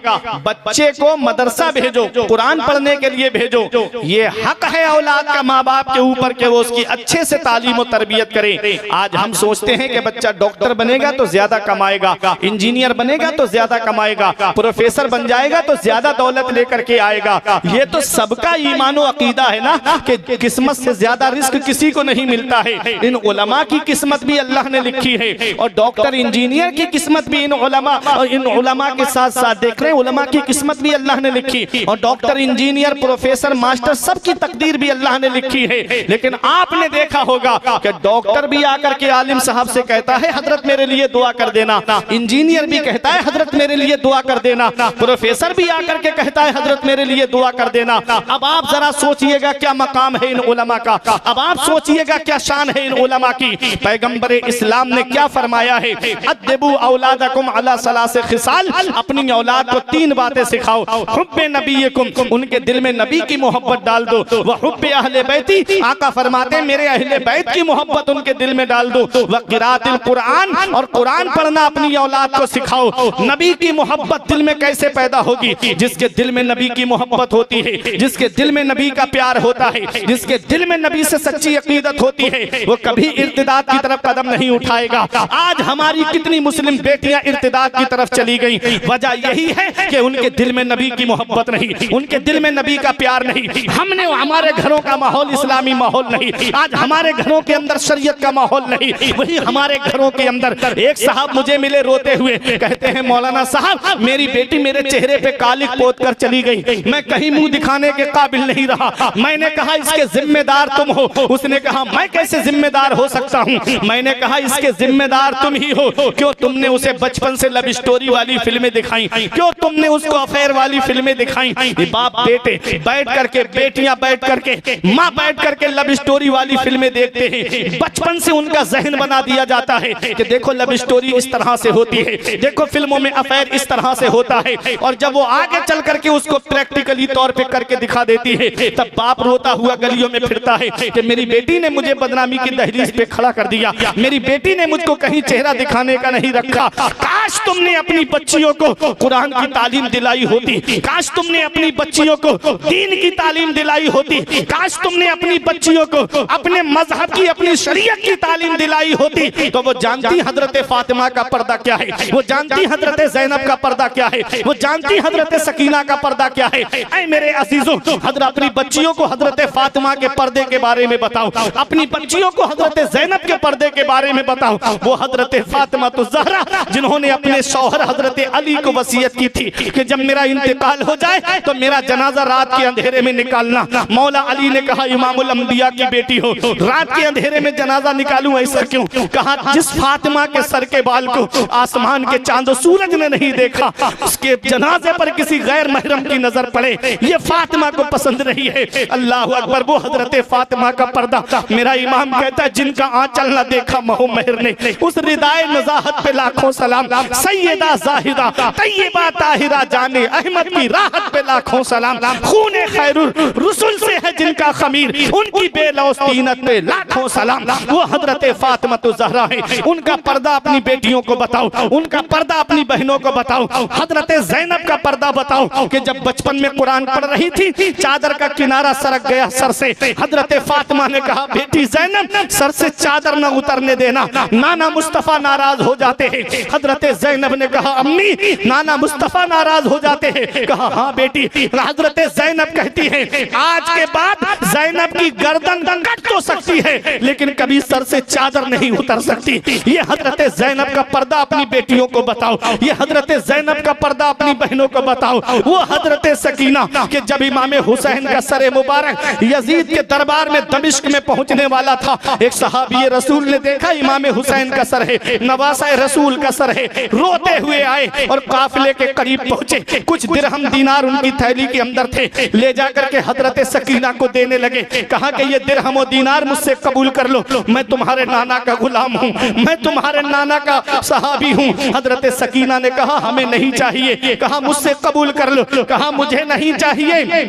बच्चे को मदरसा भेजो, कुरान पढ़ने के लिए भेजो। ये हक है औलाद का माँ बाप के ऊपर कि वो उसकी अच्छे से तालीम और तरबियत करे। आज हम सोचते हैं कि बच्चा डॉक्टर बनेगा तो ज्यादा कमाएगा, इंजीनियर बनेगा तो ज्यादा कमाएगा, प्रोफेसर बन जाएगा तो ज्यादा दौलत लेकर के आएगा। ये तो सबका ईमान और अकीदा है ना कि किस्मत से ज्यादा रिस्क किसी को नहीं मिलता है। इन उलमा की किस्मत भी अल्लाह ने लिखी है, और डॉक्टर इंजीनियर की किस्मत भी इन उलमा के साथ साथ देख रहे हैं, उलमा की किस्मत भी अल्लाह ने लिखी, और डॉक्टर, इंजीनियर, प्रोफेसर, मास्टर, सबकी तकदीर भी अल्लाह ने लिखी है। लेकिन आपने देखा होगा कि डॉक्टर भी आकर के आलिम साहब से कहता है हजरत मेरे लिए दुआ कर देना, इंजीनियर भी कहता है हजरत मेरे लिए दुआ कर देना, प्रोफेसर भी आकर के कहता है हजरत मेरे लिए दुआ कर देना। अब आप जरा सोचिएगा क्या मकाम है इन उलमा का, अब आप सोचिएगा क्या शान है इन उलमा की। पैगंबर इस्लाम ने क्या फरमाया है? अद्दिबू औलादकुम अला सलासे खिसाल, अपनी औलाद को 3 बातें सिखाओ। हुब्बे नबीयकुम, उनके दिल में नबी की मोहब्बत डाल दो। व हुब्बे अहले बैती, आका फरमाते हैं मेरे अहले बैत की मोहब्बत उनके दिल में डाल दो। व क़िराअतिल कुरान, और कुरान पढ़ना अपनी औलाद को सिखाओ। नबी की मोहब्बत दिल में कैसे पैदा होगी? जिसके दिल में नबी की मोहब्बत होती है, जिसके दिल में नबी का प्यार होता है, जिसके दिल में नबी से सच्ची अकीदत होती है, वो कभी इर्तिदाद की तरफ कदम नहीं उठाएगा। आज हमारी कितनी मुस्लिम बेटियां इर्तिदाद की तरफ चली गई, वजह यही है कि उनके दिल में नबी की मोहब्बत नहीं, उनके दिल में नबी का प्यार नहीं। हमने हमारे घरों का माहौल इस्लामी माहौल नहीं, आज हमारे घरों के अंदर शरीयत का माहौल नहीं। वही हमारे घरों के अंदर एक साहब मुझे मिले रोते हुए, कहते हैं मौलाना साहब मेरी बेटी मेरे चेहरे पे कालिक पोत कर चली गई, मैं कहीं मुंह दिखाने के काबिल नहीं रहा। मैंने कहा इसके जिम्मेदार तुम हो। उसने कहा मैं कैसे जिम्मेदार हो सकता हूँ? मैंने कहा इसके जिम्मेदार तुम ही हो। क्यों तुमने उसे बचपन से लव स्टोरी वाली फिल्में दिखाई, क्यों तुमने उसको अफेयर वाली फिल्में दिखाई। बाप बेटे बैठ करके, बेटियां बैठ करके, माँ बैठ करके लव स्टोरी वाली फिल्में देखते हैं। बचपन से उनका जहन बना दिया जाता है कि देखो लव स्टोरी इस तरह से होती है, देखो फिल्मों में अफेयर इस तरह से होता है। और जब वो आगे चल करके उसको प्रैक्टिकली तौर पे करके दिखा देती है, तब बाप रोता हुआ गलियों में फिरता है कि मेरी बेटी ने मुझे बदनामी की दहलीज दहलीज पे खड़ा कर दिया। मेरी बेटी ने मुझको कहीं चेहरा दिखाने का नहीं रखा। काश तुमने अपनी बच्चियों को कुरान की तालीम दिलाई होती, काश तुमने अपनी बच्चियों को दीन की तालीम दिलाई होती, काश तुमने अपनी बच्चियों को अपने मजहब की, अपनी शरीयत की तालीम दिलाई होती। तो वो जानती हजरत फातिमा का पर्दा क्या है, वो जानती हजरत ज़ैनब का पर्दा क्या है, वो जानती हजरत सकीना का पर्दा क्या है। ऐ मेरे अजीजों, हजरत अपनी बच्चियों को हजरत फातिमा के पर्दे के बारे में बताओ, अपनी बच्चियों को हजरत ज़ैनब के पर्दे के बारे में बताओ। वो हजरत फातिमा तो ज़हरा जिन्होंने अपने शौहर हजरत अली को वसीयत की थी कि जब मेरा इंतकाल हो जाए तो मेरा जनाजा रात के अंधेरे में निकालना। मौला अली ने कहा इमामुल अंबिया की बेटी हो, रात के अंधेरे में जनाजा निकालूं, ऐसा क्यों? कहा जिस फातिमा के सर के बाल को आसमान के चांद सूरज ने नहीं देखा, उसके जनाजे पर किसी गैर महरम की नजर पड़े, ये फातिमा को पसंद नहीं है। अल्लाह अकबर। वो हजरत फातिमा का पर्दा, मेरा इमाम कहता है जिनका आंचल न देखा मोहम्मद ने, उस रिदाए नज़ाहत पे लाखों सलाम। सैयदा जाहिदा तैयबा ताहिरा जाने अहमद की राहत पे लाखों सलाम। खूने खैरुल रसूल से है जिनका खमीर, उनकी बेलौस तीनत पे लाखों सलाम। वो हजरत फातिमा तो ज़हरा है, उनका पर्दा अपनी बेटियों को बताओ, उनका पर्दा अपनी बहनों को बताओ। हजरत ज़ैनब का पर्दा बताओ कि जब बचपन में कुरान पढ़ रही थी, चादर का किनारा सरक गया सर से। हजरत फातिमा ने कहा बेटी ज़ैनब सर से चादर न उतरने देना, नाना मुस्तफा नाराज हो जाते हैं। हजरत ज़ैनब ने कहा अम्मी नाना मुस्तफा नाराज हो जाते हैं। कहा हाँ बेटी। हजरत ज़ैनब कहती है आज के बाद ज़ैनब की गर्दन कट तो सकती है लेकिन कभी सर से चादर नहीं उतर सकती। ये हजरत ज़ैनब का पर्दा अपनी बेटियों को बताओ, ये हजरत ज़ैनब का पर्दा अपनी बहनों को बताओ। वो हजरत सकीना कि जब इमाम हुसैन का सर मुबारक यजीद के दरबार में दमिश्क में पहुंचने वाला था, एक सहाबी रसूल ने देखा इमाम हुसैन का सर है, नवासा रसूल का सर है, रोते हुए आए और काफिले के करीब पहुंचे। कुछ दिरहम दीनार उनकी थैली के अंदर थे, ले जाकर के हजरत सकीना को देने लगे। कहा कि ये दिरहम और दीनार मुझसे कबूल कर लो, मैं तुम्हारे नाना का गुलाम हूँ, मैं तुम्हारे नाना का सहाबी हूँ। हजरत सकीना ने कहा हमें नहीं चाहिए। कहा मुझसे कबूल कर लो। कहा मुझे नहीं चाहिए,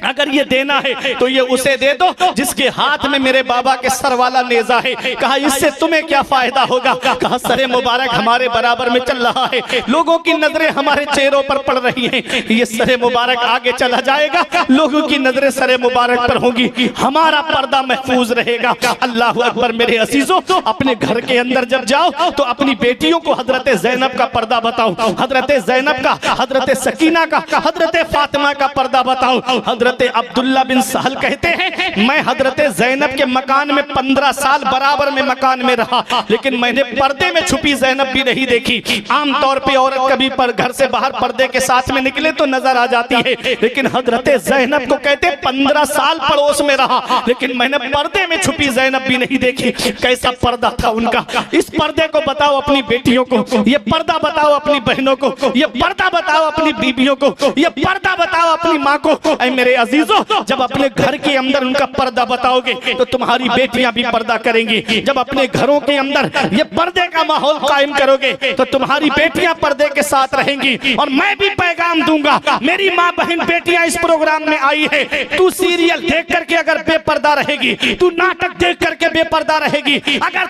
अगर ये देना है तो ये उसे दे दो जिसके हाथ में मेरे बाबा के सर वाला नेजा है। कहा इससे तुम्हें क्या फायदा होगा? कहा सरे मुबारक हमारे बराबर में चल रहा है, लोगों की नजरें हमारे चेहरों पर पड़ रही हैं, ये सरे मुबारक आगे चला जाएगा, लोगों की नजरें सरे मुबारक पर होंगी, हमारा पर्दा महफूज रहेगा। अल्लाह अकबर। मेरे अजीजों, अपने घर के अंदर जब जाओ तो अपनी बेटियों को हजरत ज़ैनब का पर्दा बताओ, हजरत ज़ैनब का, हजरत सकीना का, हजरत फातिमा का पर्दा बताओ। हजरत अब्दुल्ला बिन सहल कहते हैं मैं हजरत ज़ैनब के मकान में 15 साल बराबर में मकान में रहा, लेकिन मैंने पर्दे में छुपी ज़ैनब भी नहीं देखी। आमतौर पे औरत कभी पर घर से बाहर पर्दे के साथ में निकले तो नजर आ जाती है, लेकिन हजरत ज़ैनब को कहते 15 साल पड़ोस में रहा लेकिन मैंने पर्दे में छुपी ज़ैनब भी नहीं देखी। कैसा पर्दा था उनका? इस पर्दे को बताओ अपनी बेटियों को, ये पर्दा बताओ अपनी बहनों को, ये पर्दा बताओ अपनी बीबियों को, ये पर्दा बताओ अपनी माँ को। ऐ मेरे अजीजों, जब अपने घर के अंदर उनका पर्दा बताओगे तो तुम्हारी बेटियां भी पर्दा करेंगी। जब अपने घरों के अंदर ये पर्दे का माहौल कायम करोगे तो तुम्हारी बेटियां पर्दे के साथ रहेंगी। और मैं भी पैगाम दूंगा, मेरी माँ बहन बेटियां इस प्रोग्राम में आई है, तू सीरियल देख करके अगर बेपर्दा रहेगी, तू नाटक देख करके बेपर्दा रहेगी, अगर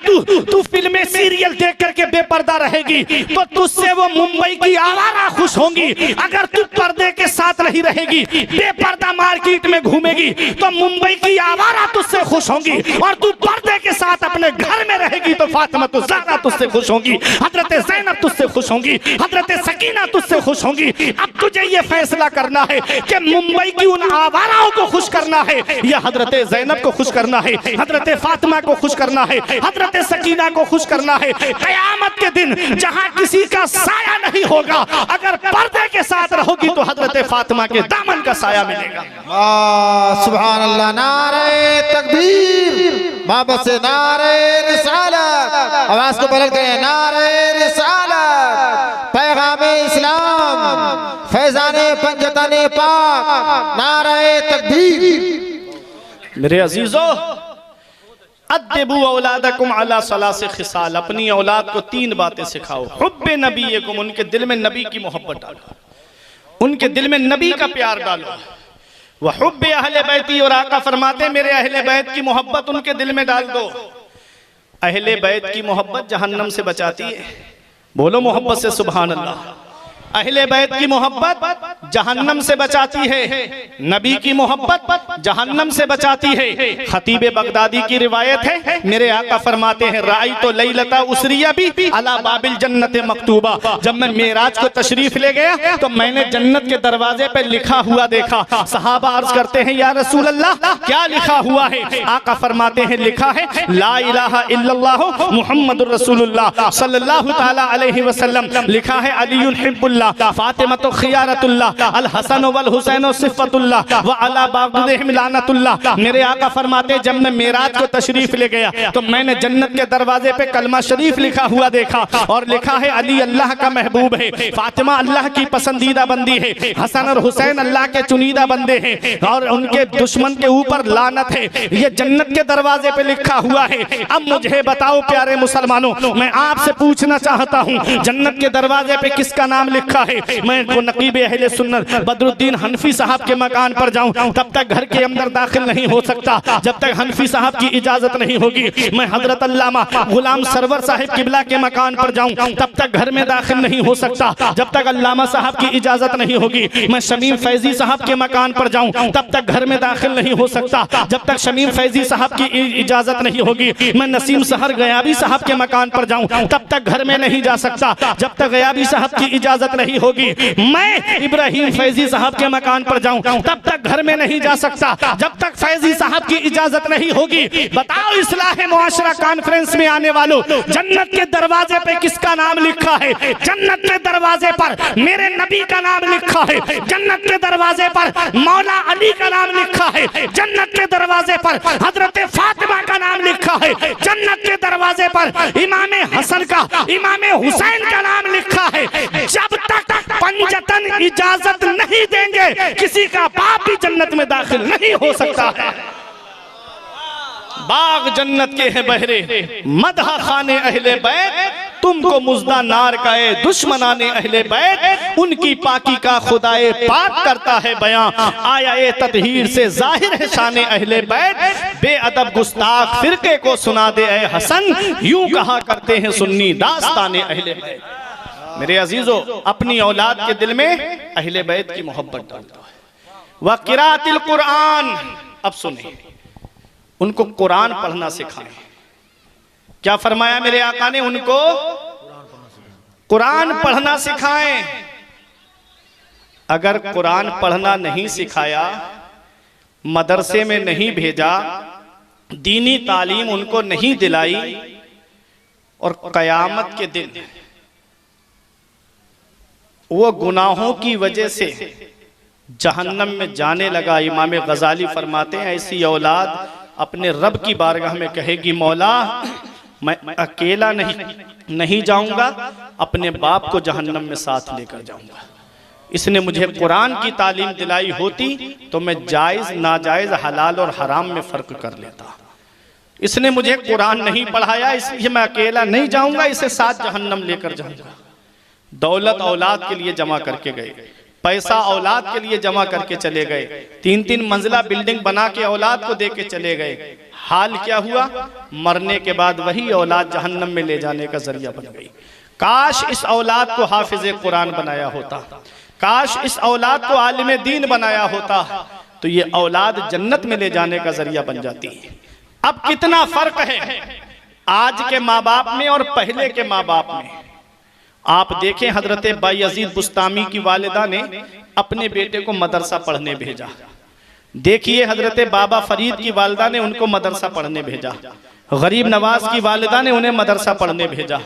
तू फिल्में सीरियल देख करके बेपर्दा रहेगी तो तुझसे वो मुंबई की आवारा खुश होंगी। अगर तू पर्दे के साथ नहीं रहेगी, बेपर्दा मार्केट में घूमेगी तो मुंबई की आवारा तुझसे खुश होंगी। और तू पर्दे के साथ अपने घर में रहेगी तो फातिमा तो ज़हरा तुझसे खुश होंगी, हजरत ज़ैनब तुझसे खुश होंगी, हजरत सकीना तुझसे खुश होंगी। अब तुझे ये फैसला करना है कि मुंबई की उन आवाराओं को खुश करना है या हजरत ज़ैनब को खुश करना है, हजरत फातिमा को खुश करना है, हजरत सकीना को खुश करना है। क़यामत के दिन जहां किसी का साया नहीं होगा, अगर पर्दे के साथ रहोगी तो हजरत फातिमा के दामन का साया मिलेगा। सुभान अल्लाह। नारे तकबीर, बाबा से नारे रिसालत, आवाज को बुलंद करें, नारे रिसालत, पैगामे इस्लाम, फैजाने पंजतने पाक, नारे तकबीर। मेरे अजीजों, अद्दिबू औलादकुम अला सलासे खिसाल, अपनी औलाद को 3 बातें सिखाओ। हुब्बे नबीयकुम, उनके दिल में नबी की मोहब्बत डालो, उनके दिल में नबी का प्यार डालो। वह हुब्बे अहले बैती, और आका फरमाते मेरे अहले बैत की मोहब्बत उनके दिल में डाल दो। अहले बैत की मोहब्बत जहन्नम से बचाती है। बोलो मोहब्बत से सुभान अल्लाह। अहले बैत की मोहब्बत जहन्नम से बचाती है, नबी की मोहब्बत जहन्नम से बचाती है। खतीब बगदादी की रिवायत है, मेरे आका फरमाते हैं राई तो लैलता उसरिया भी अला बाबिल जन्नत मकतूबा। जब मैं मेराज को तशरीफ ले गया तो मैंने जन्नत के दरवाजे पे लिखा हुआ देखा। सहाबा अर्ज करते हैं या रसूल अल्लाह क्या लिखा हुआ है? आका फरमाते हैं लिखा है ला इलाहा इल्लल्लाह मुहम्मदुर रसूलुल्लाह सल्लल्लाहु तआला अलैहि वसल्लम। लिखा है अलीयुन हिब्बुल्लाह, फातिमतु खियारतुल्लाह, अल हसन वल हुसैन सिफ़तुल्लाह व अला बाग़िहिम लानतुल्लाह। मेरे आका फरमाते जब मैं मेराज को तशरीफ ले गया तो मैंने जन्नत के दरवाजे पे कलमा शरीफ लिखा हुआ देखा और लिखा है अली अल्लाह का महबूब है, फातिमा अल्लाह की पसंदीदा बंदी है, हसन और हुसैन अल्लाह के चुनीदा बंदे हैं और उनके दुश्मन के ऊपर लानत है। ये जन्नत के दरवाजे पे लिखा हुआ है। अब मुझे बताओ प्यारे मुसलमानों, मैं आपसे पूछना चाहता हूँ जन्नत के दरवाजे पे किसका नाम लिखा है? मैं नकीब अहले सुन्नत बदरुद्दीन हनफी साहब के मकान पर जाऊं तब तक घर के अंदर दाखिल नहीं हो सकता जब तक हनफी साहब की इजाजत नहीं होगी। मैं हजरत अल्लामा गुलाम सरवर साहिब किबला के मकान पर जाऊं तब तक घर में दाखिल नहीं हो सकता जब तक अल्लामा साहब की इजाजत नहीं होगी। मैं शमीम फैजी साहब के मकान पर जाऊं तब तक घर में दाखिल नहीं हो सकता जब तक शमीम फैजी साहब की इजाजत नहीं होगी। मैं नसीम सहर गयाबी साहब के मकान पर जाऊं तब तक घर में नहीं जा सकता जब तक गयाबी साहब की इजाजत नहीं होगी। मैं इब्राहिम फैजी साहब के मकान पर जाऊं तब तक घर में नहीं जा सकता जब तक फैजी साहब की इजाजत नहीं होगी। बताओ इस्लाह मुआशरा कॉन्फ्रेंस में आने वालों, जन्नत के दरवाजे पे किसका नाम लिखा है? जन्नत के दरवाजे पर मेरे नबी का नाम लिखा है, जन्नत के दरवाजे पर मौला अली का नाम लिखा है, जन्नत के दरवाजे पर हजरत फातिमा का नाम लिखा है, जन्नत के दरवाजे पर इमाम हसन का, इमाम हुसैन का नाम लिखा है। जब तक पंजतन इजाजत नहीं देंगे किसी का बाप भी जन्नत में दाखिल नहीं हो सकता है। बाग जन्नत के हैं बहरे मदहा खाने अहले बैत, तुमको मुजदा नार का है दुश्मनाने अहले बैत। उनकी पाकी का खुदाए पाक करता है बयां, आया ए ततहीर से जाहिर है शाने अहले बैत। बेअदब गुस्ताख फिरके को सुना दे ए हसन, यूं कहा करते हैं सुन्नी दास्ताने अहले बैत। मेरे अजीजों, अपनी औलाद के दिल में अहले बैत की मोहब्बत डालता है। व किरातिल कुरान, अब सुने, उनको कुरान पढ़ना सिखाएं। क्या फरमाया मेरे आका ने? उनको कुरान पढ़ना सिखाएं। अगर कुरान पढ़ना नहीं सिखाया, मदरसे में नहीं भेजा, दीनी तालीम उनको नहीं दिलाई और कयामत के दिन वो गुनाहों की वजह से जहन्नम में जाने लगा। इमाम गजाली फरमाते हैं ऐसी औलाद अपने रब की बारगाह में कहेगी मौला मैं अकेला नहीं जाऊंगा, अपने बाप को जहन्नम में साथ लेकर जाऊंगा। इसने मुझे कुरान की तालीम दिलाई होती तो मैं जायज नाजायज हलाल और हराम में फर्क कर लेता। इसने मुझे कुरान नहीं पढ़ाया इसलिए मैं अकेला नहीं जाऊंगा, इसे साथ जहन्नम लेकर जाऊंगा। दौलत औलाद के लिए जमा करके गए, पैसा औलाद के लिए जमा करके चले गए, 3-3 मंजिला बिल्डिंग बना के औलाद को दे के चले गए। हाल क्या हुआ? मरने के बाद वही औलाद जहन्नम में ले जाने का जरिया बन गई। काश इस औलाद को हाफिज कुरान बनाया होता, काश इस औलाद को आलिम दीन बनाया होता तो ये औलाद जन्नत में ले जाने का जरिया बन जाती है। अब कितना फर्क है आज के माँ बाप में और पहले के माँ बाप में। आप देखें हजरत बायजीद बुस्तामी की वालिदा ने अपने बेटे को मदरसा पढ़ने भेजा। देखिए हजरत बाबा फरीद की वालिदा ने उनको मदरसा पढ़ने भेजा। गरीब नवाज की वालिदा ने उन्हें मदरसा पढ़ने भेजा।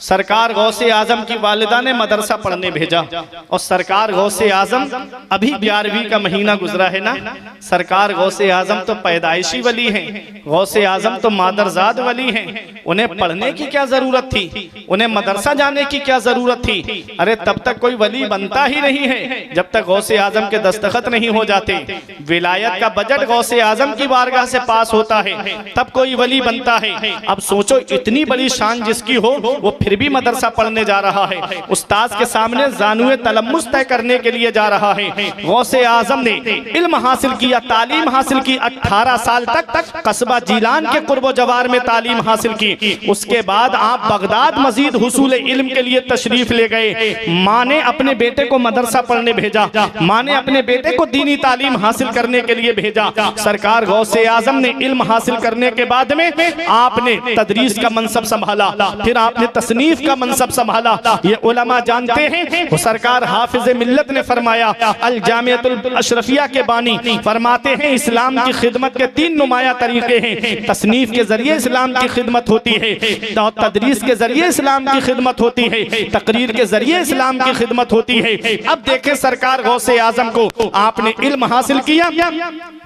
सरकार गौसे आजम की वालिदा ने मदरसा पढ़ने भेजा। और सरकार गौसे आजम अभी 11वीं का महीना गुजरा है ना, सरकार गौसे आजम तो पैदाइशी वली हैं, गौसे आजम तो मादरजाद वली हैं। उन्हें पढ़ने की क्या जरूरत थी, उन्हें मदरसा जाने की क्या जरूरत थी? अरे तब तक कोई वली बनता ही नहीं है जब तक गौसे आजम के दस्तखत नहीं हो जाते। विलायत का बजट गौसे आजम की बारगाह से पास होता है तब कोई वली बनता है। अब सोचो इतनी बड़ी शान जिसकी हो वो फिर भी मदरसा पढ़ने जा रहा है। उस्ताद के सामने जानुए तलम्मुस तय करने के लिए जा रहा है। गौसे आजम ने इल्म हासिल किया, तालीम हासिल की, 18 साल तक कस्बा जीलान के कुर्बो जवार में तालीम हासिल की। उसके बाद आप बगदाद मजीद हुसूल इल्म के लिए तशरीफ ले गए। माँ ने अपने बेटे को मदरसा पढ़ने भेजा, माँ ने अपने बेटे को दीनी तालीम हासिल करने के लिए भेजा। सरकार गौसे आजम ने इल्म हासिल करने के बाद में आपने तदरीस का मनसब संभाला, फिर आपने तसनीफ का मनसब संभाला। ये उलमा जानते हैं, वो सरकार हाफिज मिल्लत ने फरमाया, अल जामियतुल अशरफिया के बानी फरमाते हैं, इस्लाम की खिदमत के 3 नुमाया तरीके हैं। तसनीफ के जरिए इस्लाम की खिदमत होती है, तदरीस के जरिए इस्लाम की खिदमत होती है, तकरीर के जरिए इस्लाम की खिदमत होती है। अब देखें सरकार गौसे आजम को आपने इल्म हासिल किया,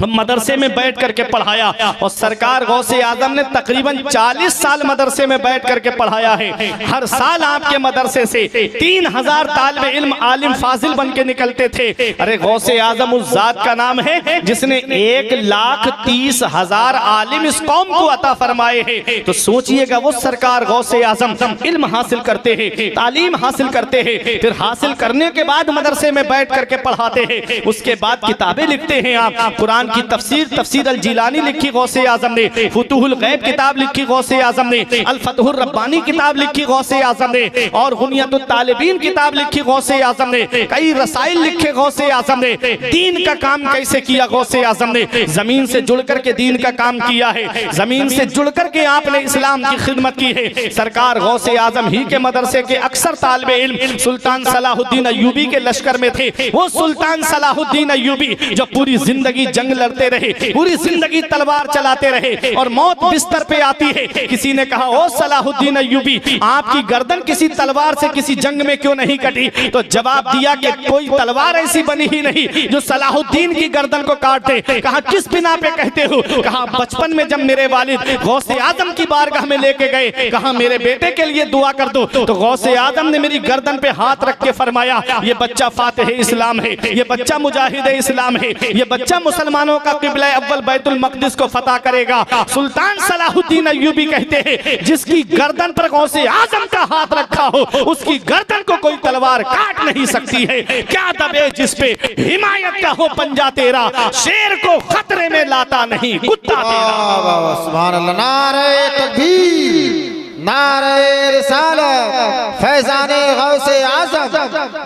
मदरसे में बैठ करके पढ़ाया, और सरकार गौसे आजम ने तकरीबन 40 साल मदरसे में बैठ करके पढ़ाया है। हर साल आपके मदरसे से 3000 तालिब इल्म आलिम फाजिल बन के निकलते थे। अरे गौसे आजम उस जात का नाम है जिसने 1,30,000 आलिम इस कौम को अता फरमाए हैं। तो सोचिएगा, वो सरकार गौसे आजम इल्म हासिल करते हैं, तालीम हासिल करते हैं, फिर हासिल करने के बाद मदरसे में बैठ करके पढ़ाते हैं। उसके बाद किताबें लिखते हैं आप। कुरान की तफसीर अल जिलानी लिखी गौसे आजम ने, फुतुहुल गैब किताब लिखी गौसे आजम ने, अल फतहुर रब्बानी किताब लिखी गौसे आजम ने, और गुनियतुत तालिबीन किताब लिखी गौसे आजम ने, कई रसाइल लिखे गौसे आजम ने। दीन का काम कैसे किया गौसे आजम ने? जमीन से जुड़ करके दीन का काम किया है, जमीन से जुड़ करके आपने इस्लाम की खिदमत की है। सरकार गौसे आजम ही के मदरसे के अक्सर तालिबे इल्म सुल्तान सलाहुद्दीन अय्यूबी के लश्कर में थे। वो सुल्तान सलाहुद्दीन अय्यूबी जो पूरी जिंदगी जंग लड़ते रहे, पूरी जिंदगी तलवार चलाते रहे, और मौत बिस्तर पे आती है। किसी ने कहा, ओ सलाहुद्दीन अय्यूबी, आपकी गर्दन किसी तलवार से किसी जंग में क्यों नहीं कटी? तो जवाब दिया कि कोई तलवार ऐसी बनी ही नहीं जो सलाहुद्दीन की गर्दन को काट दे। कहा, किस बिना पे कहते हो? कहा, बचपन में जब मेरे वालिद गौसे आजम की बारगाह में लेके गए, कहा मेरे बेटे के लिए दुआ कर दो, तो गौसे आजम ने मेरी गर्दन पे हाथ रख के फरमाया, ये बच्चा फातिह इस्लाम है, ये बच्चा मुजाहिद इस्लाम है, ये बच्चा मुसलमानों का किबला अव्वल बैतुल मक़दिस को फतह करेगा। सुल्तान सलाहुद्दीन अय्यूबी कहते हैं, जिसकी गर्दन पर गौसे आजम का हाथ रखा हो, उसकी गर्दन को कोई तलवार काट नहीं सकती है। क्या दबे जिस पे हिमायत का हो पंजा तेरा, शेर को खतरे में लाता नहीं कुत्ता तेरा। सुभान अल्लाह। नारे तकबीर, नारे रिसालत, फैज़ाने गौसे आज़म,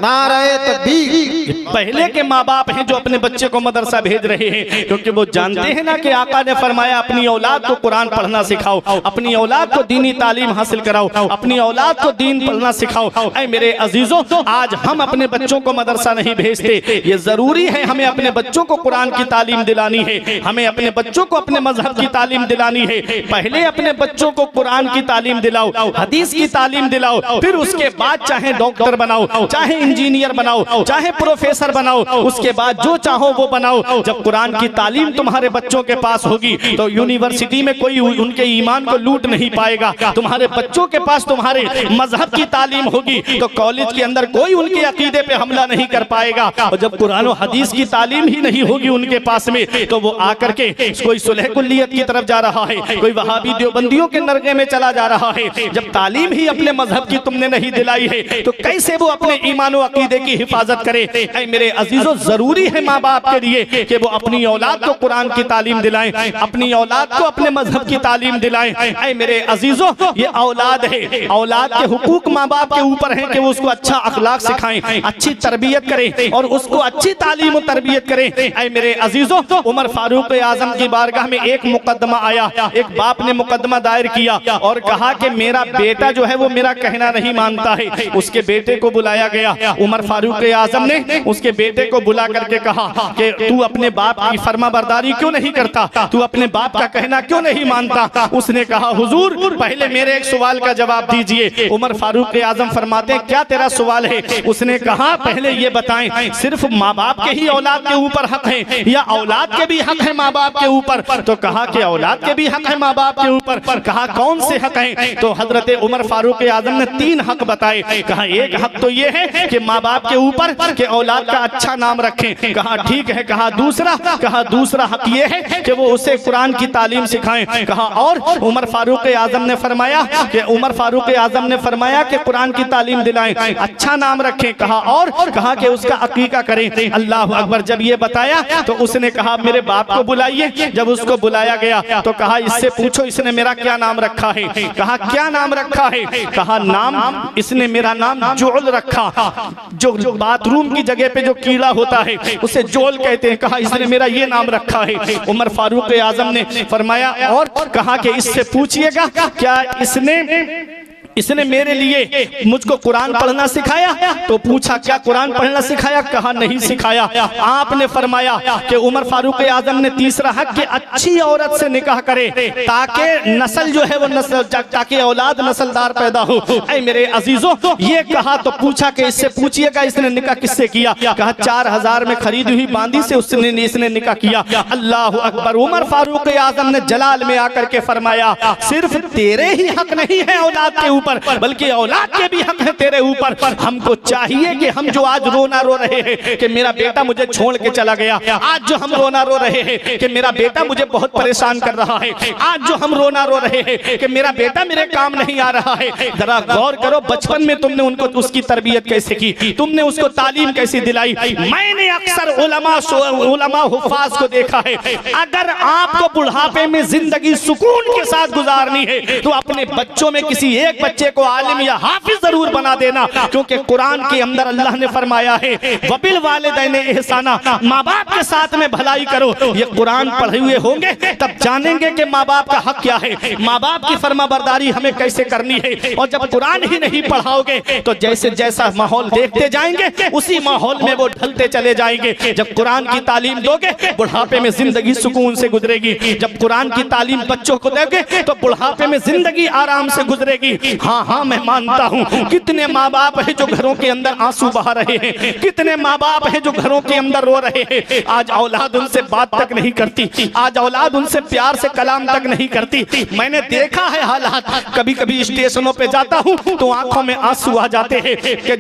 नारे तकबीर। पहले के माँ बाप हैं जो अपने बच्चे को मदरसा भेज रहे हैं, क्योंकि वो जानते हैं ना कि आका ने फरमाया अपनी औलाद को कुरान पढ़ना सिखाओ, अपनी औलाद को दीनी तालीम हासिल कराओ, अपनी औलाद को दीन पढ़ना सिखाओ। ऐ मेरे अजीजों, आज हम अपने बच्चों को मदरसा नहीं भेजते। ये जरूरी है, हमें अपने बच्चों को कुरान की तालीम दिलानी है, हमें अपने बच्चों को अपने मजहब की तालीम दिलानी है। पहले अपने बच्चों को कुरान की तालीम दिलाओ, हदीस की तालीम दिलाओ, फिर उसके बाद चाहे डॉक्टर बनाओ, चाहे इंजीनियर बनाओ, चाहे प्रोफेसर बनाओ, उसके बाद जो चाहो वो बनाओ। जब कुरान की तालीम तुम्हारे बच्चों के पास होगी तो यूनिवर्सिटी में कोई उनके ईमान को लूट नहीं पाएगा। तुम्हारे बच्चों के पास तुम्हारे मजहब की तालीम होगी तो कॉलेज के अंदर कोई उनके अकीदे पे हमला नहीं कर पाएगा। और जब कुरान और हदीस की तालीम ही नहीं होगी उनके पास में, तो वो आकर के कोई सुलह कुल्लियत की तरफ जा रहा है, कोई वहाबी देवबंदियों के नरगे में चला जा रहा है। जब तालीम ही अपने मजहब की तुमने नहीं दिलाई है तो कैसे वो अपने ईमान और अकीदे की हिफाजत करे? ऐ मेरे अजीजों, जरूरी है माँ बाप के लिए कि वो अपनी औलाद को कुरान की तालीम दिलाएं, अपनी औलाद को अपने मजहब की तालीम दिलाएं। ऐ मेरे अजीजों, ये औलाद है, औलाद के हुकूक माँ बाप के ऊपर है कि वो उसको अच्छा अखलाक सिखाएं, अच्छी तरबियत करें और उसको अच्छी तालीम और तरबियत करें। ऐ मेरे अजीजों, उमर फारूक आजम की बारगाह में एक मुकदमा आया, एक बाप ने मुकदमा दायर किया और कहा कि मेरा बेटा जो है वो मेरा कहना नहीं मानता है। उसके बेटे को बुलाया गया। उमर फारूक आजम ने उसके बेटे को बुला करके कहा कि तू अपने बाप की फर्माबरदारी क्यों नहीं करता, तू अपने बाप का कहना क्यों नहीं मानता? उसने कहा, हुजूर पहले मेरे एक सवाल का जवाब दीजिए। उमर फारूक आजम फरमाते, क्या तेरा सवाल है? उसने कहा, पहले ये बताएं, सिर्फ माँ बाप के ही औलाद के ऊपर हक है या औलाद के भी हक है माँ बाप के ऊपर? तो कहा कि औलाद के भी हक है माँ बाप के ऊपर। कहा, कौन से हक हैं? तो हजरत उमर फारूक आजम ने 3 हक बताए। कहा एक हक तो ये है कि माँ बाप के ऊपर के औलाद का अच्छा नाम रखें। कहा ठीक है। कहा दूसरा हक ये है कि वो उसे कुरान की तालीम सिखाएं। कहा और उमर फारूक आजम ने फरमाया कि कुरान की तालीम दिलाएं, अच्छा नाम रखें। कहा और कहा कि उसका अकीका करें। अल्लाह अकबर। जब ये बताया तो उसने कहा मेरे बाप को बुलाइए। जब उसको बुलाया गया तो कहा इससे पूछो इसने मेरा क्या नाम रखा है। कहा क्या नाम रखा है। कहा नाम इसने मेरा नाम जोल रखा, जो बाथरूम की जगह पे जो कीड़ा होता है उसे जोल कहते हैं। कहा इसने मेरा ये नाम रखा है। उमर फारूक आजम ने फरमाया और कहा कि इससे पूछिएगा क्या इसने मेरे लिए मुझको कुरान पढ़ना सिखाया। तो पूछा क्या कुरान पढ़ना सिखाया। कहा नहीं सिखाया। आपने फरमाया कि उमर फारूक आजम ने तीसरा हक कि अच्छी औरत से निकाह करे ताकि नस्ल जो है वो ताकि औलाद नस्लदार पैदा हो। ऐ मेरे अजीजों ये कहा तो पूछा कि इससे पूछिएगा इसने निकाह किससे किया। कहा 4000 में खरीदी हुई बांदी से इसने निकाह किया। अल्लाह अकबर। उमर फारूक आजम ने जलाल में आकर के फरमाया सिर्फ तेरे ही हक नहीं है औलाद के बल्कि औलाद के भी हक है तेरे ऊपर। हमको चाहिए कि हम जो आज रोना रो रहे हैं कि मेरा बेटा मुझे छोड़ के चला गया, आज जो हम रोना रो रहे हैं कि मेरा बेटा मुझे बहुत परेशान कर रहा है, आज जो हम रोना रो रहे हैं कि मेरा बेटा मेरे काम नहीं आ रहा है, जरा गौर करो बचपन में तुमने उनको उसकी तरबियत कैसे की, तुमने उसको तालीम कैसी दिलाई। मैंने अक्सर उलमा हुफ्फाज को देखा है अगर आपको बुढ़ापे में जिंदगी सुकून के साथ गुजारनी है तो अपने बच्चों में किसी एक बच्चे को आलिम या हाफिज जरूर बना देना, क्योंकि कुरान के अंदर अल्लाह ने फरमाया है वबिल वालिदैन एहसाना, माँ बाप के साथ में भलाई करो। ये कुरान पढ़े हुए होंगे तब जानेंगे कि माँ बाप का हक क्या है, माँ बाप की फरमाबरदारी हमें कैसे करनी है। और जब कुरान ही नहीं पढ़ाओगे तो जैसे जैसा माहौल देखते जाएंगे उसी माहौल में वो ढलते चले जाएंगे। जब कुरान की तालीम दोगे बुढ़ापे में जिंदगी सुकून से गुजरेगी। जब कुरान की तालीम बच्चों को दोगे तो बुढ़ापे में जिंदगी आराम से गुजरेगी। हाँ मैं मानता हूँ कितने माँ बाप है जो घरों के अंदर आंसू बहा रहे हैं, कितने माँ बाप है जो घरों के अंदर रो रहे हैं। आज औलाद उनसे बात तक नहीं करती, आज औलाद उनसे प्यार से कलाम तक नहीं करती। मैंने देखा है हालात, कभी कभी स्टेशनों पे जाता हूँ तो आंखों में आंसू आ जाते हैं कि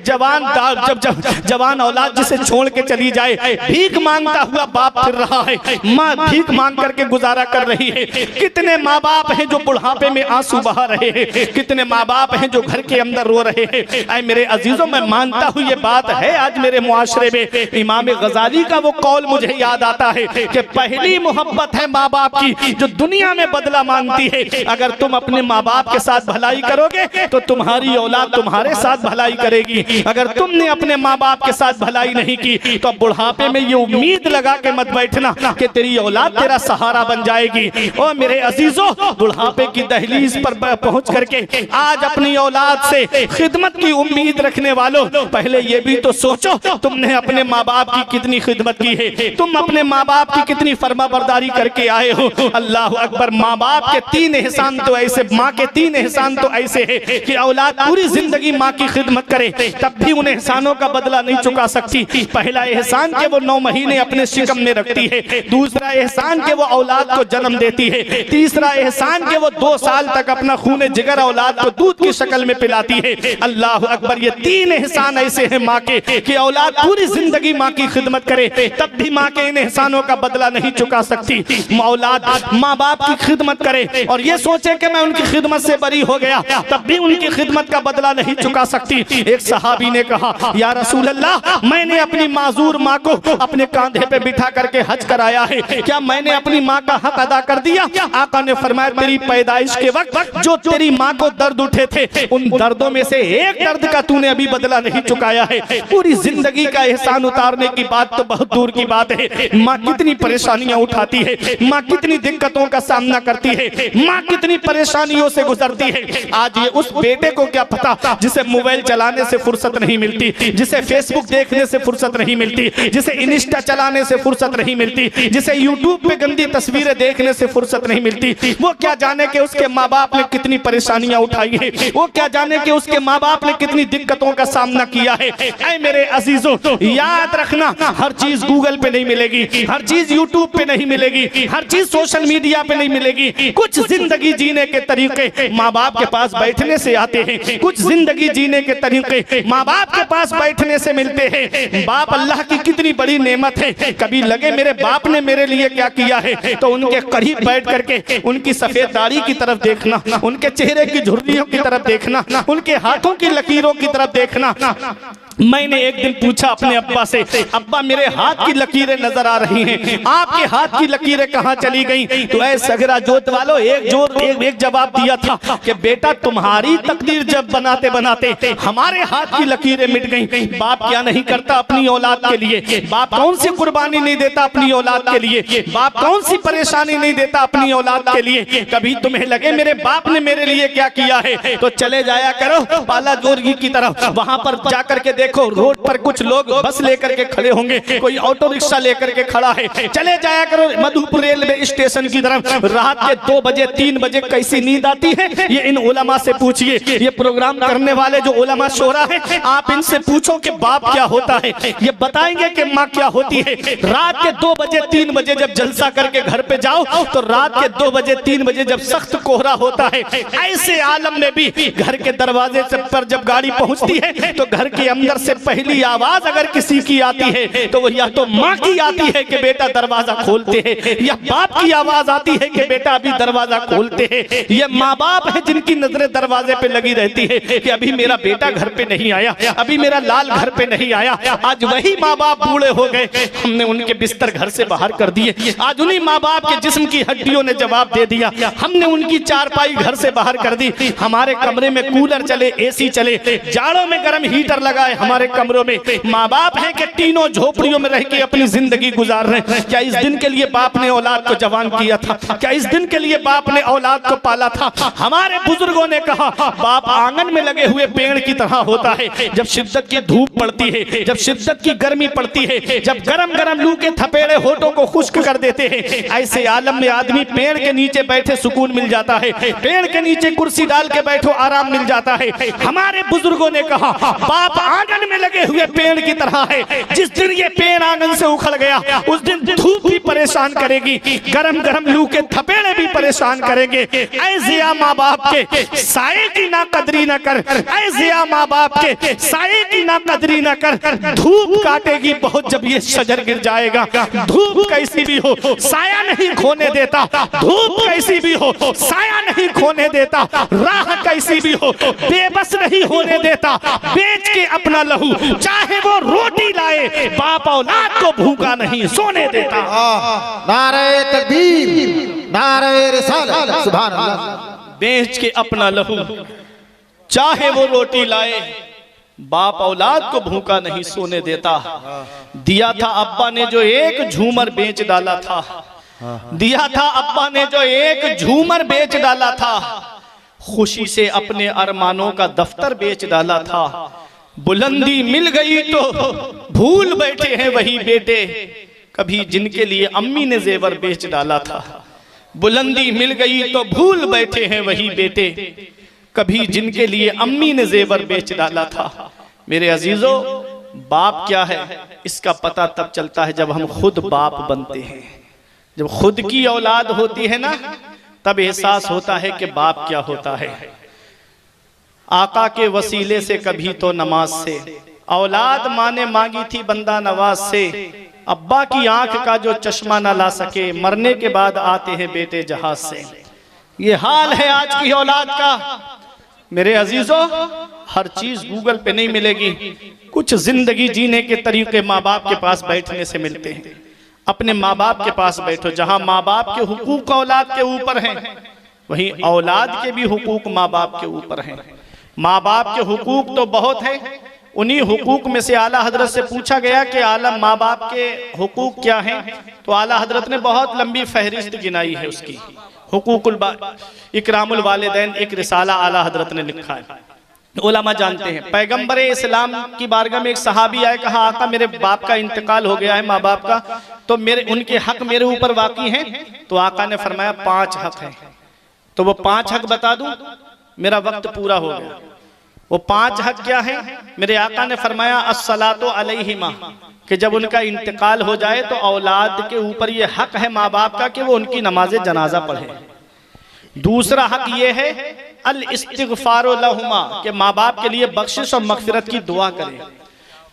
जवान औलाद जिसे छोड़ के चली जाए, भीख मांगता हुआ बाप फिर रहा है, माँ भीख मांग करके गुजारा कर रही है। कितने माँ बाप हैं जो बुढ़ापे में आंसू बहा रहे हैं, कितने माँ बाप हैं जो घर के अंदर रो रहे हैं। ऐ मेरे अजीजों मैं मानता हूँ ये बात है आज मेरे मुआशरे में। इमाम गजाली का वो कौल मुझे याद आता है कि पहली मोहब्बत है माँ बाप की जो दुनिया में बदला मांगती है। अगर तुम अपने माँ बाप के साथ भलाई करोगे तो तुम्हारी औलाद तुम्हारे साथ भलाई करेगी। अगर तुमने अपने माँ बाप के साथ भलाई नहीं की तो बुढ़ापे में ये उम्मीद लगा के मत बैठना कि तेरी औलाद तेरा सहारा बन जाएगी। और मेरे अजीजों बुढ़ापे की दहलीज पर पहुंच करके आज अपनी औलाद से खिदमत की उम्मीद रखने वालों पहले ये भी तो सोचो तुमने अपने माँ बाप की कितनी खिदमत की है, तुम अपने माँ बाप की कितनी फरमाबरदारी करके आए हो। अल्लाह अकबर। माँ बाप के 3 एहसान तो ऐसे, माँ के 3 एहसान तो ऐसे है कि औलाद पूरी जिंदगी माँ की खिदमत करे तब भी उन एहसानों का बदला नहीं चुका सकती। पहला एहसान के वो 9 महीने अपने शिकम में रखती है, दूसरा एहसान के वो औलाद को जन्म देती है, तीसरा एहसान के वो 2 साल तक अपना खून जिगर औलाद को दूध की शक्ल में पिलाती है। अल्लाह अकबर। ये 3 एहसान ऐसे हैं माँ के कि औलाद पूरी जिंदगी माँ की खिदमत करे तब भी माँ के इन एहसानों का बदला नहीं चुका सकती। औलाद माँ बाप की खिदमत करे और ये सोचे कि मैं उनकी खिदमत से बरी हो गया तब भी उनकी खिदमत का बदला नहीं चुका सकती। एक सहाबी ने कहा या रसूल अल्लाह मैंने अपनी माजूर माँ को अपने कांधे पे बिठा करके हज कराया है, क्या मैंने अपनी माँ का हक अदा कर दिया। आका ने फरमाया तेरी पैदाइश के वक्त जो तेरी माँ को दर्द उठे थे उन दर्दों में से एक दर्द का तूने अभी बदला नहीं चुकाया है। पूरी जिंदगी का एहसान उतारने की बात तो बहुत दूर की बात है। माँ कितनी परेशानियां उठाती है, माँ कितनी दिक्कतों का सामना करती है, माँ कितनी परेशानियों से गुजरती है। आज ये उस बेटे को क्या पता जिसे मोबाइल चलाने से फुर्सत नहीं मिलती, जिसे फेसबुक देखने से फुर्सत नहीं मिलती, जिसे इंस्टा चलाने से फुर्सत नहीं मिलती, जिसे यूट्यूब पे गंदी तस्वीरें देखने से फुर्सत नहीं मिलती। वो क्या जाने कि उसके माँ बाप ने कितनी परेशानियां उठाई है, वो क्या जाने कि उसके माँ बाप ने कितनी दिक्कतों का सामना किया है। ऐ मेरे अजीजों, याद रखना, हर चीज गूगल पे नहीं मिलेगी, हर चीज यूट्यूब पे नहीं मिलेगी, हर चीज सोशल मीडिया पे नहीं मिलेगी। कुछ जिंदगी जीने के तरीके माँ बाप के पास बैठने से आते हैं, कुछ जिंदगी जीने के तरीके माँ बाप के पास बैठने से मिलते हैं। बाप अल्लाह की कितनी बड़ी नेमत है। कभी लगे मेरे बाप ने मेरे लिए क्या किया है, तो उनके करीब बैठ करके उनकी सफेद दाढ़ी की तरफ देखना, उनके चेहरे की झुर्रियों की तरफ देखना, उनके हाथों की लकीरों की तरफ देखना। मैंने एक दिन पूछा अपने अब्बा से, अब्बा मेरे हाथ की लकीरें नजर आ रही हैं, आपके हाथ की लकीरें कहां चली गई? तो ऐ सगरा जोत वालों एक जवाब दिया था कि बेटा तुम्हारी तकदीर जब बनाते बनाते हमारे हाथ की लकीरें मिट गई। बाप क्या नहीं करता अपनी औलाद के लिए? बाप कौन सी कुर्बानी नहीं देता अपनी औलाद के लिए? बाप कौन सी परेशानी नहीं देता अपनी औलाद के लिए? कभी तुम्हें लगे मेरे बाप ने मेरे लिए क्या किया है, तो चले जाया करो पाला जोरगी की तरफ, वहां पर जाकर के देखो रोड पर कुछ लोग बस लेकर के खड़े होंगे, कोई ऑटो रिक्शा लेकर के खड़ा है। चले जाया करो मधुपुर रेलवे स्टेशन की तरफ, रात के 2 बजे 3 बजे कैसी नींद आती है ये इन उलमा से पूछिए। ये प्रोग्राम करने वाले जो उलमा शोरा है, आप इनसे पूछो कि बाप क्या होता है, ये बताएंगे कि माँ क्या होती है। रात के 2 बजे 3 बजे जब जलसा करके घर पे जाओ, तो रात के 2 बजे 3 बजे जब सख्त कोहरा होता है, ऐसे आलम में भी घर के दरवाजे से पर जब गाड़ी पहुंचती है, तो घर के अंदर से पहली आवाज अगर किसी की आती है, तो वो या तो माँ की आती है कि बेटा दरवाजा खोलते हैं, या बाप की आवाज आती है कि बेटा अभी दरवाजा खोलते हैं। ये माँ बाप है जिनकी नजरें दरवाजे पे लगी रहती है कि अभी मेरा बेटा घर पे नहीं आया, अभी मेरा लाल घर पे नहीं आया। आज वही माँ बाप बूढ़े हो गए, हमने उनके बिस्तर घर से बाहर कर दिए। आज उन्हीं माँ बाप के जिस्म की हड्डियों ने जवाब दे दिया, हमने उनकी चारपाई घर से बाहर कर दी। हमारे कमरे में कूलर चले, एसी चले, जाड़ों में गर्म हीटर लगाए हमारे कमरों में। माँ बाप है कि तीनों झोपड़ियों में रह के अपनी जिंदगी गुजार रहे हैं। क्या इस दिन के लिए बाप ने औलाद को जवान किया था? क्या इस दिन के लिए बाप ने औलाद को पाला था? हमारे बुजुर्गों ने कहा बाप आंगन में लगे हुए पेड़ की तरह होता है। जब शिद्दत की धूप पड़ती है, जब शिद्दत की गर्मी पड़ती है, जब गरम गरम लू के थपेड़े होठों को खुश्क कर देते हैं, ऐसे आलम में आदमी पेड़ के नीचे बैठे सुकून मिल जाता है, पेड़ के नीचे कुर्सी डाल के बैठो आराम मिल जाता है। हमारे बुजुर्गों ने कहा बाप आंगन में लगे हुए पेड़ की तरह है। जिस दिन ये पेड़ आंगन से उखड़ गया, उस दिन धूप भी परेशान करेगी, गरम गरम लू के थपेड़े भी परेशान करेंगे। ऐसे माँ बाप के साये की ना कदरी न कर, ऐसे माँ बाप के साये की ना कदरी न कर। धूप काटेगी बहुत जब ये शजर गिर जाएगा। धूप कैसी भी हो साया नहीं खोने देता, धूप कैसी भी हो साया नहीं खोने देता, राह कैसी भी हो बेबस नहीं होने देता। बेच के अपना लहू चाहे वो रोटी लाए, बाप औलाद को भूखा नहीं सोने देता। नारे तकबीर, नारे रिसालत, सुभान अल्लाह। बेच के अपना लहू चाहे वो रोटी लाए, बाप औलाद को भूखा नहीं सोने देता। दिया था अब्बा ने जो एक झूमर बेच डाला था, दिया था अब्बा ने जो एक झूमर बेच डाला था, खुशी से अपने अरमानों का दफ्तर बेच डाला था। बुलंदी मिल गई तो भूल बैठे हैं वही बेटे, कभी जिनके लिए अम्मी ने जेवर बेच डाला था। बुलंदी मिल गई तो भूल बैठे हैं वही बेटे, कभी जिनके लिए अम्मी ने जेवर बेच डाला था। मेरे अजीजों, बाप क्या है इसका पता तब चलता है जब हम खुद बाप बनते हैं। जब खुद की औलाद होती है ना, तब एहसास होता है कि बाप क्या होता है। आका के वसीले से कभी तो नमाज से, औलाद माँ ने मांगी थी बंदा नवाज से। अब्बा की आंख का जो चश्मा ना ला सके, मरने के बाद आते हैं बेटे जहाज से। ये हाल है आज की औलाद का। मेरे अजीजों, हर चीज गूगल पे नहीं मिलेगी, कुछ जिंदगी जीने के तरीके माँ बाप के पास बैठने से मिलते हैं। अपने माँ बाप के पास बैठो, जहां माँ बाप के हुकूक औलाद के ऊपर हैं, वहीं औलाद के भी हुकूक माँ बाप के ऊपर हैं। माँ बाप के हुकूक तो बहुत हैं, उन्हीं हुकूक में से आला हजरत से पूछा गया कि आला माँ बाप के हुकूक क्या हैं, तो आला हजरत ने बहुत लंबी फहरिस्त गिनाई है उसकी। हुकूकुल इकरामुल वालिदैन एक रिसाला आला हजरत ने लिखा है, उलमा जानते हैं। पैगंबर इस्लाम की बारगाह में एक सहाबी आए, कहा आका मेरे बाप का इंतकाल हो गया है, माँ बाप का, तो मेरे उनके हक मेरे ऊपर वाक़ई हैं। तो आका ने फरमाया 5 हक हैं। तो वो 5 हक बता दूं? मेरा वक्त पूरा हो गया। वो 5 हक क्या है? मेरे आका ने फरमाया अस्सलातु अलैहिमा, कि जब उनका इंतकाल हो जाए तो औलाद के ऊपर ये हक है माँ बाप का कि वो उनकी नमाज जनाजा पढ़े। दूसरा हक ये है अल इस्तिगफारु लहुमा, कि माँ बाप के लिए बख्शिश और मगफिरत की दुआ करें।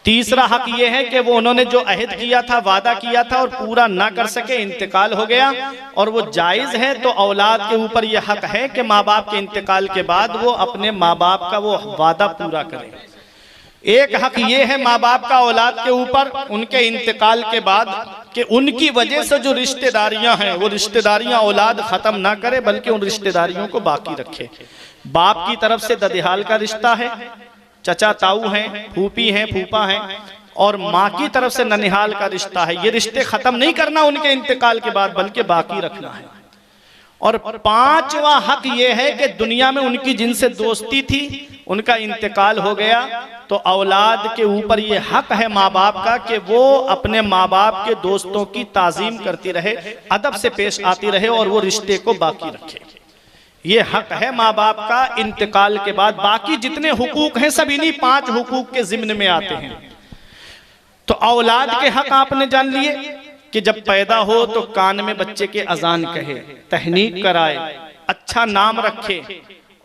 तीसरा हक ये है कि वो उन्होंने जो अहद किया था, वादा किया था और पूरा ना कर सके, इंतकाल हो गया और वो जायज़ है, तो औलाद के ऊपर ये हक है कि माँ बाप के इंतकाल के बाद वो अपने माँ बाप का वो वादा पूरा करें। एक हक ये है माँ बाप का औलाद के ऊपर उनके इंतकाल के बाद कि उनकी वजह से जो रिश्तेदारियां हैं वो रिश्तेदारियां औलाद खत्म ना करे, बल्कि उन रिश्तेदारियों को बाकी रखे। बाप की तरफ से ददिहाल का रिश्ता है, चचा ताऊ हैं, फूफी हैं, फूफा हैं, और माँ की तरफ से ननिहाल का रिश्ता है। ये रिश्ते खत्म नहीं करना उनके इंतकाल के बाद, बल्कि बाकी रखना है। और 5वां हक ये है कि दुनिया में उनकी जिनसे दोस्ती थी उनका इंतकाल हो गया, तो औलाद के ऊपर ये हक है माँ बाप का कि वो अपने माँ बाप के दोस्तों की ताजीम करती रहे, अदब से पेश आती रहे और वो रिश्ते को बाकी रखे। ये हक है माँ बाप का इंतकाल के बाद। बाकी जितने हुकूक हैं सब इन्हीं 5 हुकूक के जिम्न में आते हैं। तो औलाद के हक आपने जान लिए कि जब पैदा हो तो कान में बच्चे के अजान कहे, तहनीक कराए, अच्छा नाम रखे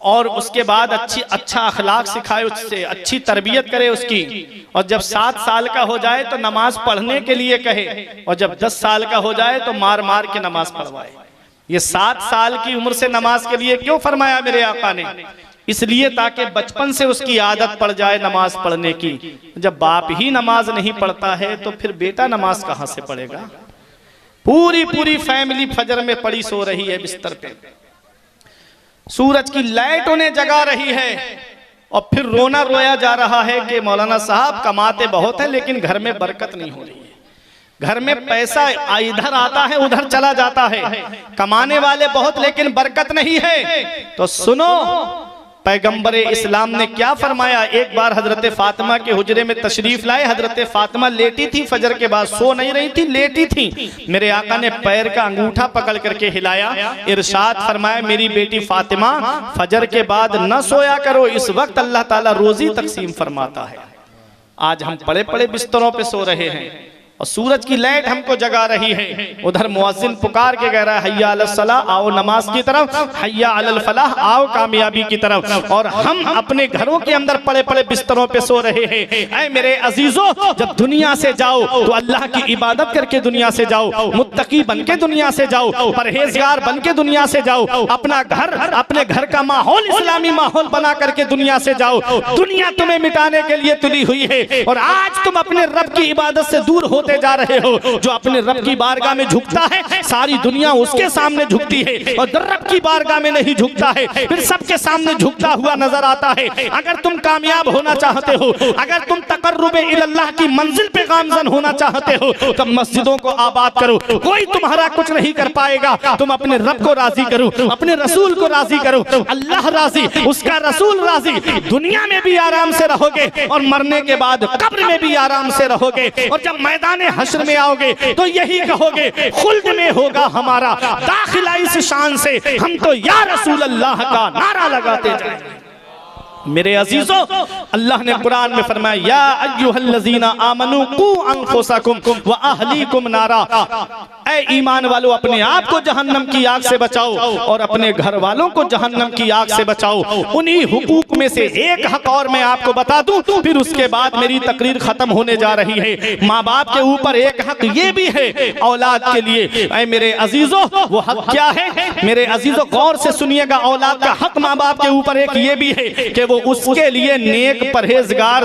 और उसके बाद अच्छा अखलाक सिखाए, उससे अच्छी तरबियत करे उसकी। और जब 7 साल का हो जाए तो नमाज पढ़ने के लिए कहे, और जब 10 साल का हो जाए तो मार मार के नमाज पढ़वाए। ये 7 साल की उम्र से नमाज के लिए क्यों फरमाया मेरे आका ने? इसलिए ताकि बचपन से उसकी आदत पड़ जाए नमाज पढ़ने की। जब बाप ही नमाज नहीं पढ़ता है तो फिर बेटा नमाज कहां से पढ़ेगा? पूरी फैमिली फजर में पड़ी सो रही है बिस्तर पे, सूरज की लाइट उन्हें जगा रही है, और फिर रोना रोया जा रहा है कि मौलाना साहब कमाते बहुत है लेकिन घर में बरकत नहीं हो रही है। घर में पैसा इधर आता है उधर चला जाता है, कमाने वाले बहुत लेकिन बरकत नहीं है। तो सुनो पैगंबर इस्लाम ने क्या फरमाया। एक बार हजरत फातिमा के हुजरे में तशरीफ लाए। हजरत फातिमा लेटी थी, फजर के बाद सो नहीं रही थी, लेटी थी। मेरे आका ने पैर का अंगूठा पकड़ करके हिलाया, इरशाद फरमाया मेरी बेटी फातिमा फजर के बाद न सोया करो, इस वक्त अल्लाह ताला रोजी तकसीम फरमाता है। आज हम बड़े बड़े बिस्तरों पे सो रहे हैं और सूरज की लाइट हमको जगा रही है। उधर मुअज्जिन पुकार के कह रहा है हय्या अलस सलाह, आओ नमाज की तरफ, हय्या अलल फलाह, आओ कामयाबी की तरफ। और हम अपने घरों के अंदर पड़े पड़े बिस्तरों पे सो रहे हैं। ऐ मेरे अजीजों, जब दुनिया से जाओ तो अल्लाह की इबादत करके दुनिया से जाओ, मुत्तकी बन के दुनिया से जाओ, परहेजगार बन के दुनिया से जाओ, अपना घर अपने घर का माहौल इस्लामी माहौल बना करके दुनिया से जाओ। दुनिया तुम्हें मिटाने के लिए तुली हुई है और आज तुम अपने रब की इबादत से दूर हो जा रहे हो। जो अपने रब की बारगाह में झुकता है सारी दुनिया उसके सामने झुकती है, और रब की बारगाह में नहीं झुकता है फिर सबके सामने झुकता हुआ नजर आता है। अगर तुम कामयाब होना चाहते हो, अगर तुम तकर्रुब इल्लाह की मंजिल पे गामजन होना चाहते हो, तो मस्जिदों को आबाद करो। कोई तुम्हारा कुछ नहीं कर पाएगा। तुम अपने रब को राजी करो, अपने रसूल को राजी करो। अल्लाह राजी, उसका रसूल राजी। दुनिया में भी आराम से रहोगे और मरने के बाद कब्र में भी आराम से रहोगे। और जब मैदान हश्र में आओगे तो यही कहोगे खुल्द में होगा हमारा दाखिला, इस शान से हम तो या रसूल अल्लाह का नारा लगाते जाएंगे। मेरे अजीजों, अल्लाह ने कुरान में फरमाया या अय्युहल्लज़ीना आमनू कू अनफुसकुम व अहलीकुम नारा, ऐ ईमान वालों अपने आप को जहन्नम की आग से बचाओ और अपने घर वालों को जहन्नम की आग से बचाओ। उन्हीं हुकूक में से एक हक और मैं आपको बता दूं, फिर उसके बाद मेरी तकरीर खत्म होने जा रही है। माँ बाप के ऊपर एक हक ये भी है औलाद के लिए। ऐ मेरे अजीजों, वो हक क्या है? मेरे अजीजों गौर से सुनिएगा। औलाद का हक माँ बाप के ऊपर एक ये भी है कि वो उसके लिए नेक परहेजगार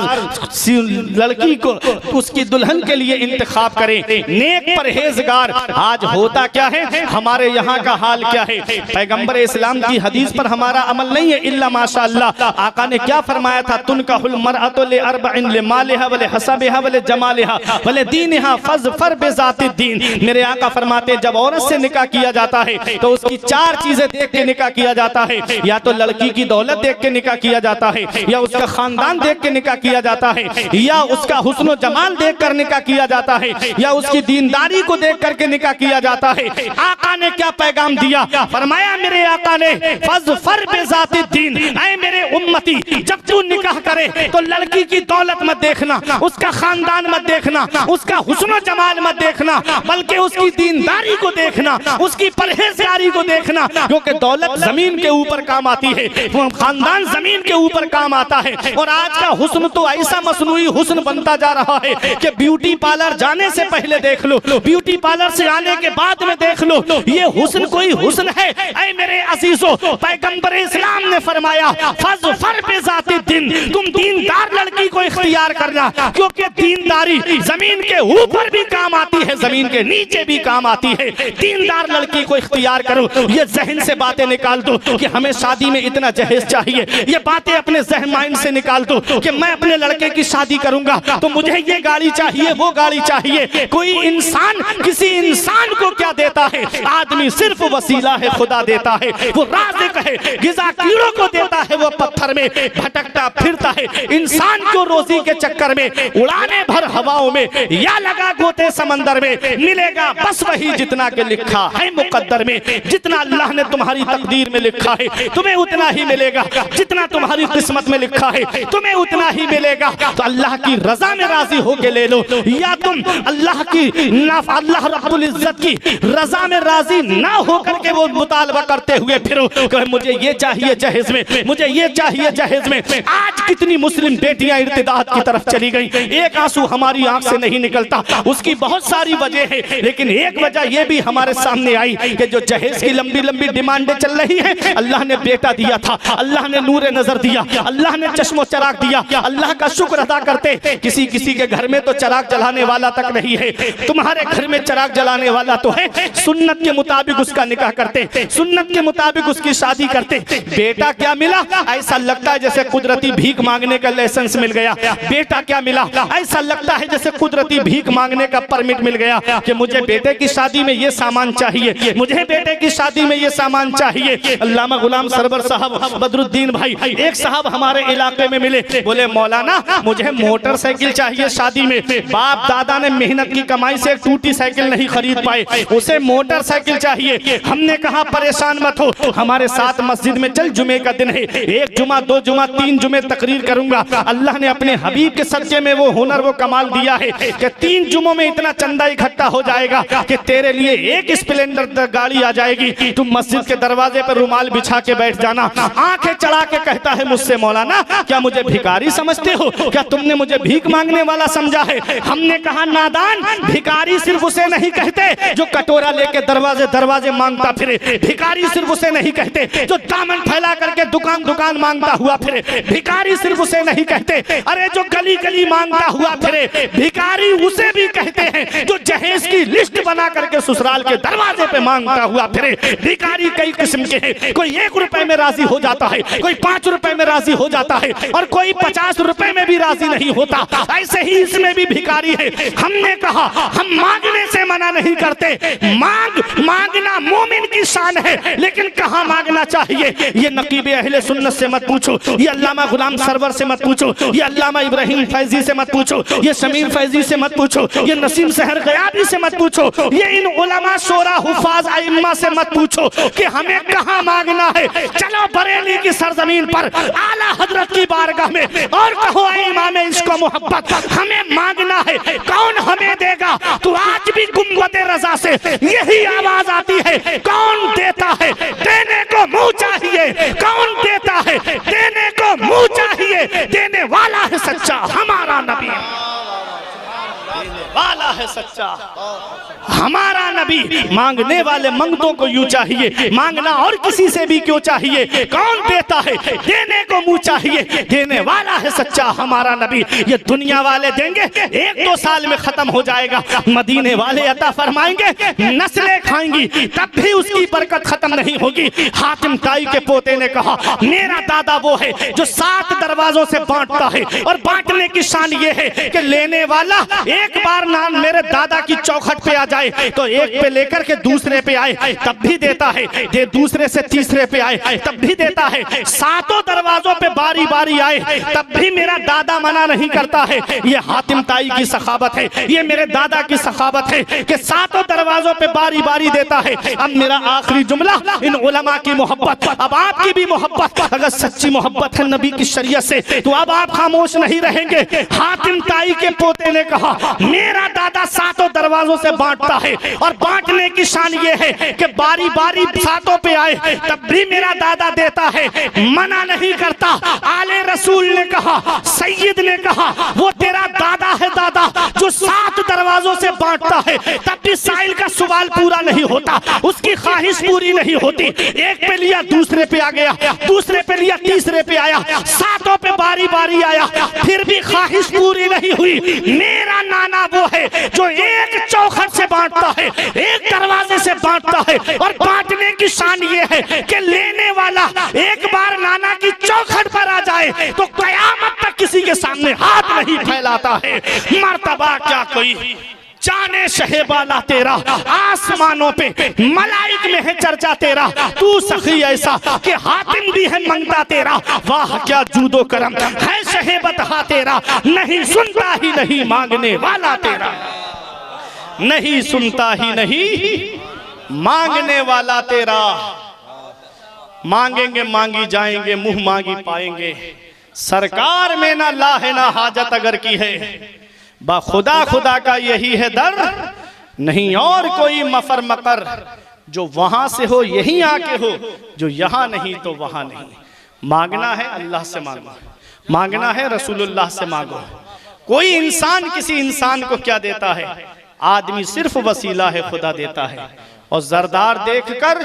लड़की को उसकी दुल्हन के लिए इंतखाब करें। नेक परहेजगार। आज होता क्या है, हमारे यहाँ का हाल क्या है? पैगंबर इस्लाम की हदीस पर हमारा अमल नहीं है इल्ला माशाअल्लाह। आका ने क्या फरमाया था? तुनकाहुल मरअतु लिअरबइन लिमालिहा व लिहसबिहा व लिजमालिहा व लिदीनिहा फज़फर बिज़ातिद दीन। मेरे आका फरमाते जब औरत से निकाह किया जाता है तो उसकी 4 चीजें देख के निकाह किया जाता है। या तो लड़की की दौलत देख के निकाह किया जाता है, या उसका खानदान देख के निकाह किया जाता है, या उसका हुस्न व जमाल देख कर निकाह किया जाता है, या उसकी दीनदारी को देख करके निकाह किया जाता है। आका ने क्या पैगाम दिया, फरमाया मेरे आका ने फज़फर बिज़ाति दीन, ऐ मेरे उम्मती जब तू निकाह करे तो लड़की की दौलत मत देखना, उसका खानदान मत देखना, उसका हुस्न जमाल मत देखना, बल्कि उसकी दीनदारी को देखना, उसकी परहेजगारी को देखना, क्योंकि दौलत जमीन के ऊपर काम आती है, खानदान जमीन के ऊपर काम आता है। और आज का हुस्न तो ऐसा मसनूई हुस्न बनता जा रहा है कि ब्यूटी पार्लर जाने से पहले देख लो, ब्यूटी पार्लर से आने के बाद में देख लो, ये हुस्न कोई हुस्न है? ऐ मेरे अजीजों, पैगंबर इस्लाम ने फरमाया फज़फर बिज़ाति दीन, तुम दीनदार लड़की को इख्तियार करना, क्योंकि दीनदारी जमीन के ऊपर भी काम आती है, जमीन के नीचे भी काम आती है। दीनदार लड़की को इख्तियार करो। ये जहन से बातें निकाल दो कि हमें शादी में इतना जहेज चाहिए, ये बातें अपने जहन माइंड से निकाल दो कि मैं अपने लड़के की शादी करूंगा तो मुझे ये गाड़ी चाहिए, वो गाड़ी चाहिए। कोई इंसान किसी इंसान को क्या देता है? आदमी सिर्फ वसीला है, खुदा देता है, वो राज़िक है, गिज़ा कीड़ों को देता है, वो पत्थर में भटकता फिरता है। इंसान को रोजी के चक्कर में उड़ाने भर हवाओं में या लगा गोते समंदर में, मिलेगा बस वही जितना के लिखा है मुकद्दर में। जितना अल्लाह ने तुम्हारी तकदीर में लिखा है तुम्हें उतना ही मिलेगा, जितना तुम्हारी किस्मत में लिखा है तुम्हें उतना ही मिलेगा। तो अल्लाह की रजा में राजी होके ले लो, या तुम अल्लाह अल्लाह रब्बुल इज्जत की रजा में राजी ना होकर के वो मुतालबा करते हुए फिरो कि मुझे ये चाहिए जहेज में, मुझे ये चाहिए जहेज में। आज कितनी मुस्लिम बेटियां इर्तिदाद की तरफ चली गई, एक आंसू हमारी आंख से नहीं निकलता। उसकी बहुत सारी वजह है, लेकिन एक वजह यह भी हमारे सामने आई कि जो जहेज की लंबी लंबी डिमांडें चल रही है, अल्लाह ने बेटा दिया था, अल्लाह ने नूर नजर दिया, अल्लाह ने चश्मो चराग दिया, अल्लाह का शुक्र अदा करते। किसी किसी के घर में तो चराग जलाने वाला तक नहीं है, तुम्हारे घर में चराग जलाने वाला तो है। सुन्नत के मुताबिक उसका निकाह करते, सुन्नत के मुताबिक उसकी शादी करते। बेटा क्या मिला? ऐसा लगता है जैसे कुदरती भीख मांगने का लाइसेंस मिल गया। बेटा क्या मिला? ऐसा लगता है जैसे कुदरती भीख मांगने का परमिट मिल गया कि मुझे बेटे की शादी में ये सामान चाहिए, मुझे बेटे की शादी में ये सामान चाहिए। अल्लामा गुलाम सरवर साहब बदरुद्दीन भाई, एक साहब हमारे इलाके में मिले, बोले मौलाना मुझे मोटरसाइकिल चाहिए शादी में। बाप दादा ने मेहनत की कमाई से एक टूटी साइकिल नहीं खरीद पाए, उसे मोटरसाइकिल चाहिए। हमने कहा परेशान मत हो, हमारे साथ मस्जिद में चल, जुमे का दिन है, एक जुमा, दो जुमा, तीन जुमे तकरीर करूंगा। अल्लाह ने अपने हबीब के सदके में वो हुनर, वो कमाल दिया है कि 3 जुमों में इतना चंदा इकट्ठा हो जाएगा कि तेरे लिए एक स्प्लेंडर गाड़ी आ जाएगी। तुम मस्जिद के दरवाजे पर रुमाल बिछा के बैठ जाना। आंखें चढ़ा के कहता है मुझसे, मौलाना क्या मुझे भिखारी समझते हो? क्या तुमने मुझे भीख मांगने वाला समझा है? हमने कहा नादान, भिखारी सिर्फ उसे नहीं कहते जो कटोरा लेके दरवाजे दरवाजे मांगता फिरे, भिखारी सिर्फ उसे नहीं कहते जो दामन फैला करके दुकान दुकान मांगता हुआ फिरे, भिखारी सिर्फ उसे नहीं कहते अरे जो गली गली मांगता हुआ फिरे, भिखारी उसे भी कहते हैं जो जहेज की लिस्ट बना करके ससुराल के दरवाजे पे मांगता हुआ फिरे। भिखारी कई किस्म के हैं, कोई 1 रुपए में राजी हो जाता है, कोई 5 रुपए में राजी हो जाता है, और कोई 50 रुपए में भी राजी नहीं होता। ऐसे ही इसमें भी भिखारी है। हमने कहा हम मांगने से मना नहीं करते, मांगना मोमिन की शान है, लेकिन कहाँ मांगना चाहिए ये नकीबे अहले सुन्नत से मत पूछो, ये अल्लामा गुलाम सरवर से मत पूछो, ये अल्लामा इब्राहिम फैजी से मत पूछो, ये शमीम फैजी से मत पूछो, ये नसीम सहर गयाबी से मत पूछो, ये इन उलमा शोरा हुफाज आइम्मा से मत पूछो कि हमें कहाँ मांगना है। चलो बरेली की सरजमीन पर आला हजरत की बारगाह में और कहो इमाम इश्क मोहब्बत हमें मांगना है, कौन हमें देगा? तो आज भी गुम्बदे रजा से यही आवाज आती है, कौन देता है? देने को मुंह चाहिए। कौन देता है? देने को मुंह चाहिए। देने वाला है सच्चा हमारा नबी, वाला है सच्चा हमारा नबी। मांगने वाले मंगतों को यूं चाहिए, मांगना और किसी से भी क्यों चाहिए? कौन देता है? देने को मुंह चाहिए। देने वाला है सच्चा हमारा नबी। ये दुनिया वाले देंगे 1-2 साल में खत्म हो जाएगा, मदीने वाले अता फरमाएंगे नस्लें खाएंगी, तब भी उसकी बरकत खत्म नहीं होगी। हातिम ताई के पोते ने कहा मेरा दादा वो है जो 7 दरवाजों से बांटता है, और बांटने की शान ये है कि लेने वाला एक बार ना मेरे दादा की चौखट पे आ जाए तो एक पे लेकर के दूसरे पे आए तब भी देता है, दूसरे से तीसरे पे आए तब भी देता है, सातों दरवाजों पे बारी बारी आए तब भी मेरा दादा मना नहीं करता है। ये हातिम ताई की सखावत है, ये मेरे दादा की सखावत है कि सातों दरवाजों पे बारी बारी देता है। अब मेरा आखिरी जुमला, इन उलमा की मोहब्बत, अब आपकी भी मोहब्बत, अगर सच्ची मोहब्बत है नबी की शरीयत से तो अब आप खामोश नहीं रहेंगे। हातिम ताई के पोते ने कहा मेरा दादा सातों दरवाजों से बांटता है और बांटने की शान ये है कि बारी बारी सातों पे आए तब भी मेरा दादा देता है, मना नहीं करता। आले रसूल ने कहा, सैयद ने कहा वो तेरा दादा है दादा जो सात दरवाजों से बांटता है तब भी साइल का सवाल पूरा नहीं होता, उसकी ख्वाहिश पूरी नहीं होती। एक पे लिया दूसरे पे आ गया, दूसरे पे लिया तीसरे पे आया, सातों पे बारी बारी आया, फिर भी ख्वाहिश पूरी नहीं हुई। मेरा नाना वो है जो एक चौखट से बांटता है, एक दरवाजे से बांटता है और बांटने की शान ये है कि लेने वाला एक बार नाना की चौखट पर आ जाए तो कयामत तक किसी के सामने हाथ नहीं फैलाता है। मर्तबा क्या कोई जाने शहेबाला तेरा, आसमानों पे मलाइक में है चर्चा तेरा, तू सखी ऐसा कि हातिम भी है मंगता तेरा। वाह क्या जूदो करम है शहेबत हा तेरा, नहीं सुनता ही नहीं मांगने वाला तेरा, नहीं सुनता ही नहीं मांगने वाला तेरा। मांगेंगे मांगी जाएंगे, मुंह मांगी पाएंगे। सरकार में ना लाहे ना हाजत अगर की है, बा खुदा खुदा का यही है दर, नहीं और कोई मफर मकर। जो वहां से हो यहीं आके हो, जो यहां नहीं तो वहां नहीं। मांगना है अल्लाह से मांगो, मांगना है रसूलुल्लाह से मांगो। कोई इंसान किसी इंसान को क्या देता है? आदमी सिर्फ वसीला है, खुदा देता है। और जरदार देखकर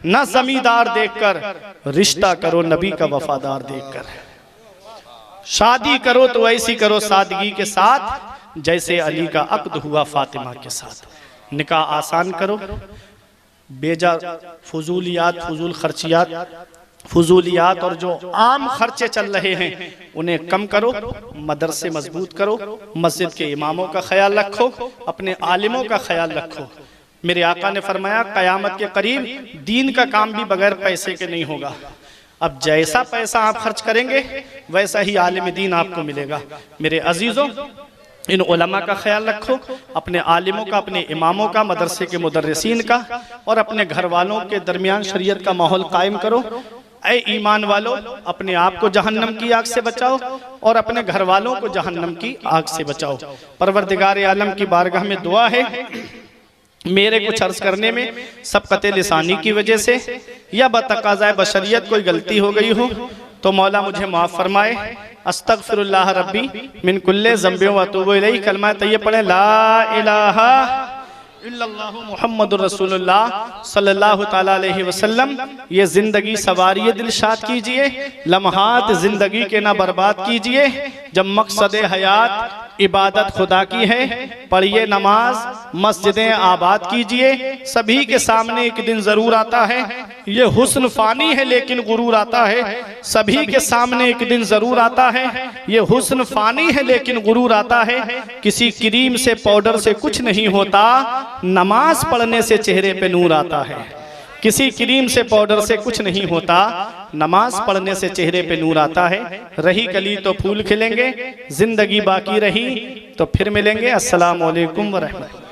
न जमींदार देखकर, रिश्ता करो नबी का वफादार देखकर। शादी करो तो ऐसी करो सादगी के साथ जैसे अली का अक्द हुआ फातिमा के साथ। निकाह आसान करो, बेजा फजूलियात, फजूल खर्चियात, फजूलियात और जो आम खर्चे चल रहे हैं उन्हें कम करो। मदरसे मजबूत करो, मस्जिद के इमामों का ख्याल रखो, अपने आलिमों का ख्याल रखो। मेरे आका ने फरमाया कयामत के करीब दीन का काम भी बगैर पैसे के नहीं होगा। अब जैसा पैसा आप खर्च करेंगे वैसा ही आलिम दीन आपको मिलेगा। मेरे अजीजों, इन उलमा का ख्याल रखो, अपने आलिमों का, अपने इमामों का, मदरसे के मुदर्रिसीन का और अपने घर वालों के दरमियान शरीयत का माहौल कायम करो। ऐ ईमान वालों, अपने आप को जहन्नम की आग से बचाओ और अपने घर वालों को जहन्नम की आग से बचाओ। परवरदिगार आलम की बारगाह में दुआ है, मेरे कुछ अर्ज करने में सबकत लिसानी की वजह से या बतकाज़ाए बशरियत कोई गलती हो गई हो तो मौला मुझे माफ़ फरमाए। अस्तगफिरुल्लाह रब्बी मिन कुल्ले ज़ंबि व अतूबु इलैहि। कलमा तय्यब पढ़े, ला इलाहा इल्लल्लाहु मुहम्मदुर रसूलुल्लाह सल्लल्लाहु ताला अलैहि वसल्लम। ये जिंदगी सवारी दिलशाद कीजिए, लम्हात जिंदगी के ना बर्बाद कीजिए। जब मकसद हयात इबादत खुदा की है, पढ़िए नमाज, मस्जिदें आबाद कीजिए। सभी के सामने एक दिन जरूर आता है, ये हुस्न फानी है लेकिन गुरूर आता है। सभी के सामने एक दिन जरूर आता है, ये हुस्न फानी है लेकिन गुरूर आता है। किसी क्रीम से पाउडर से कुछ नहीं होता, नमाज पढ़ने से चेहरे पे नूर आता है। किसी क्रीम से पाउडर से कुछ नहीं होता, नमाज पढ़ने से चेहरे पे नूर आता है। रही कली तो फूल खिलेंगे, जिंदगी बाकी रही तो फिर मिलेंगे। अस्सलामु अलैकुम व रहमतुल्लाह।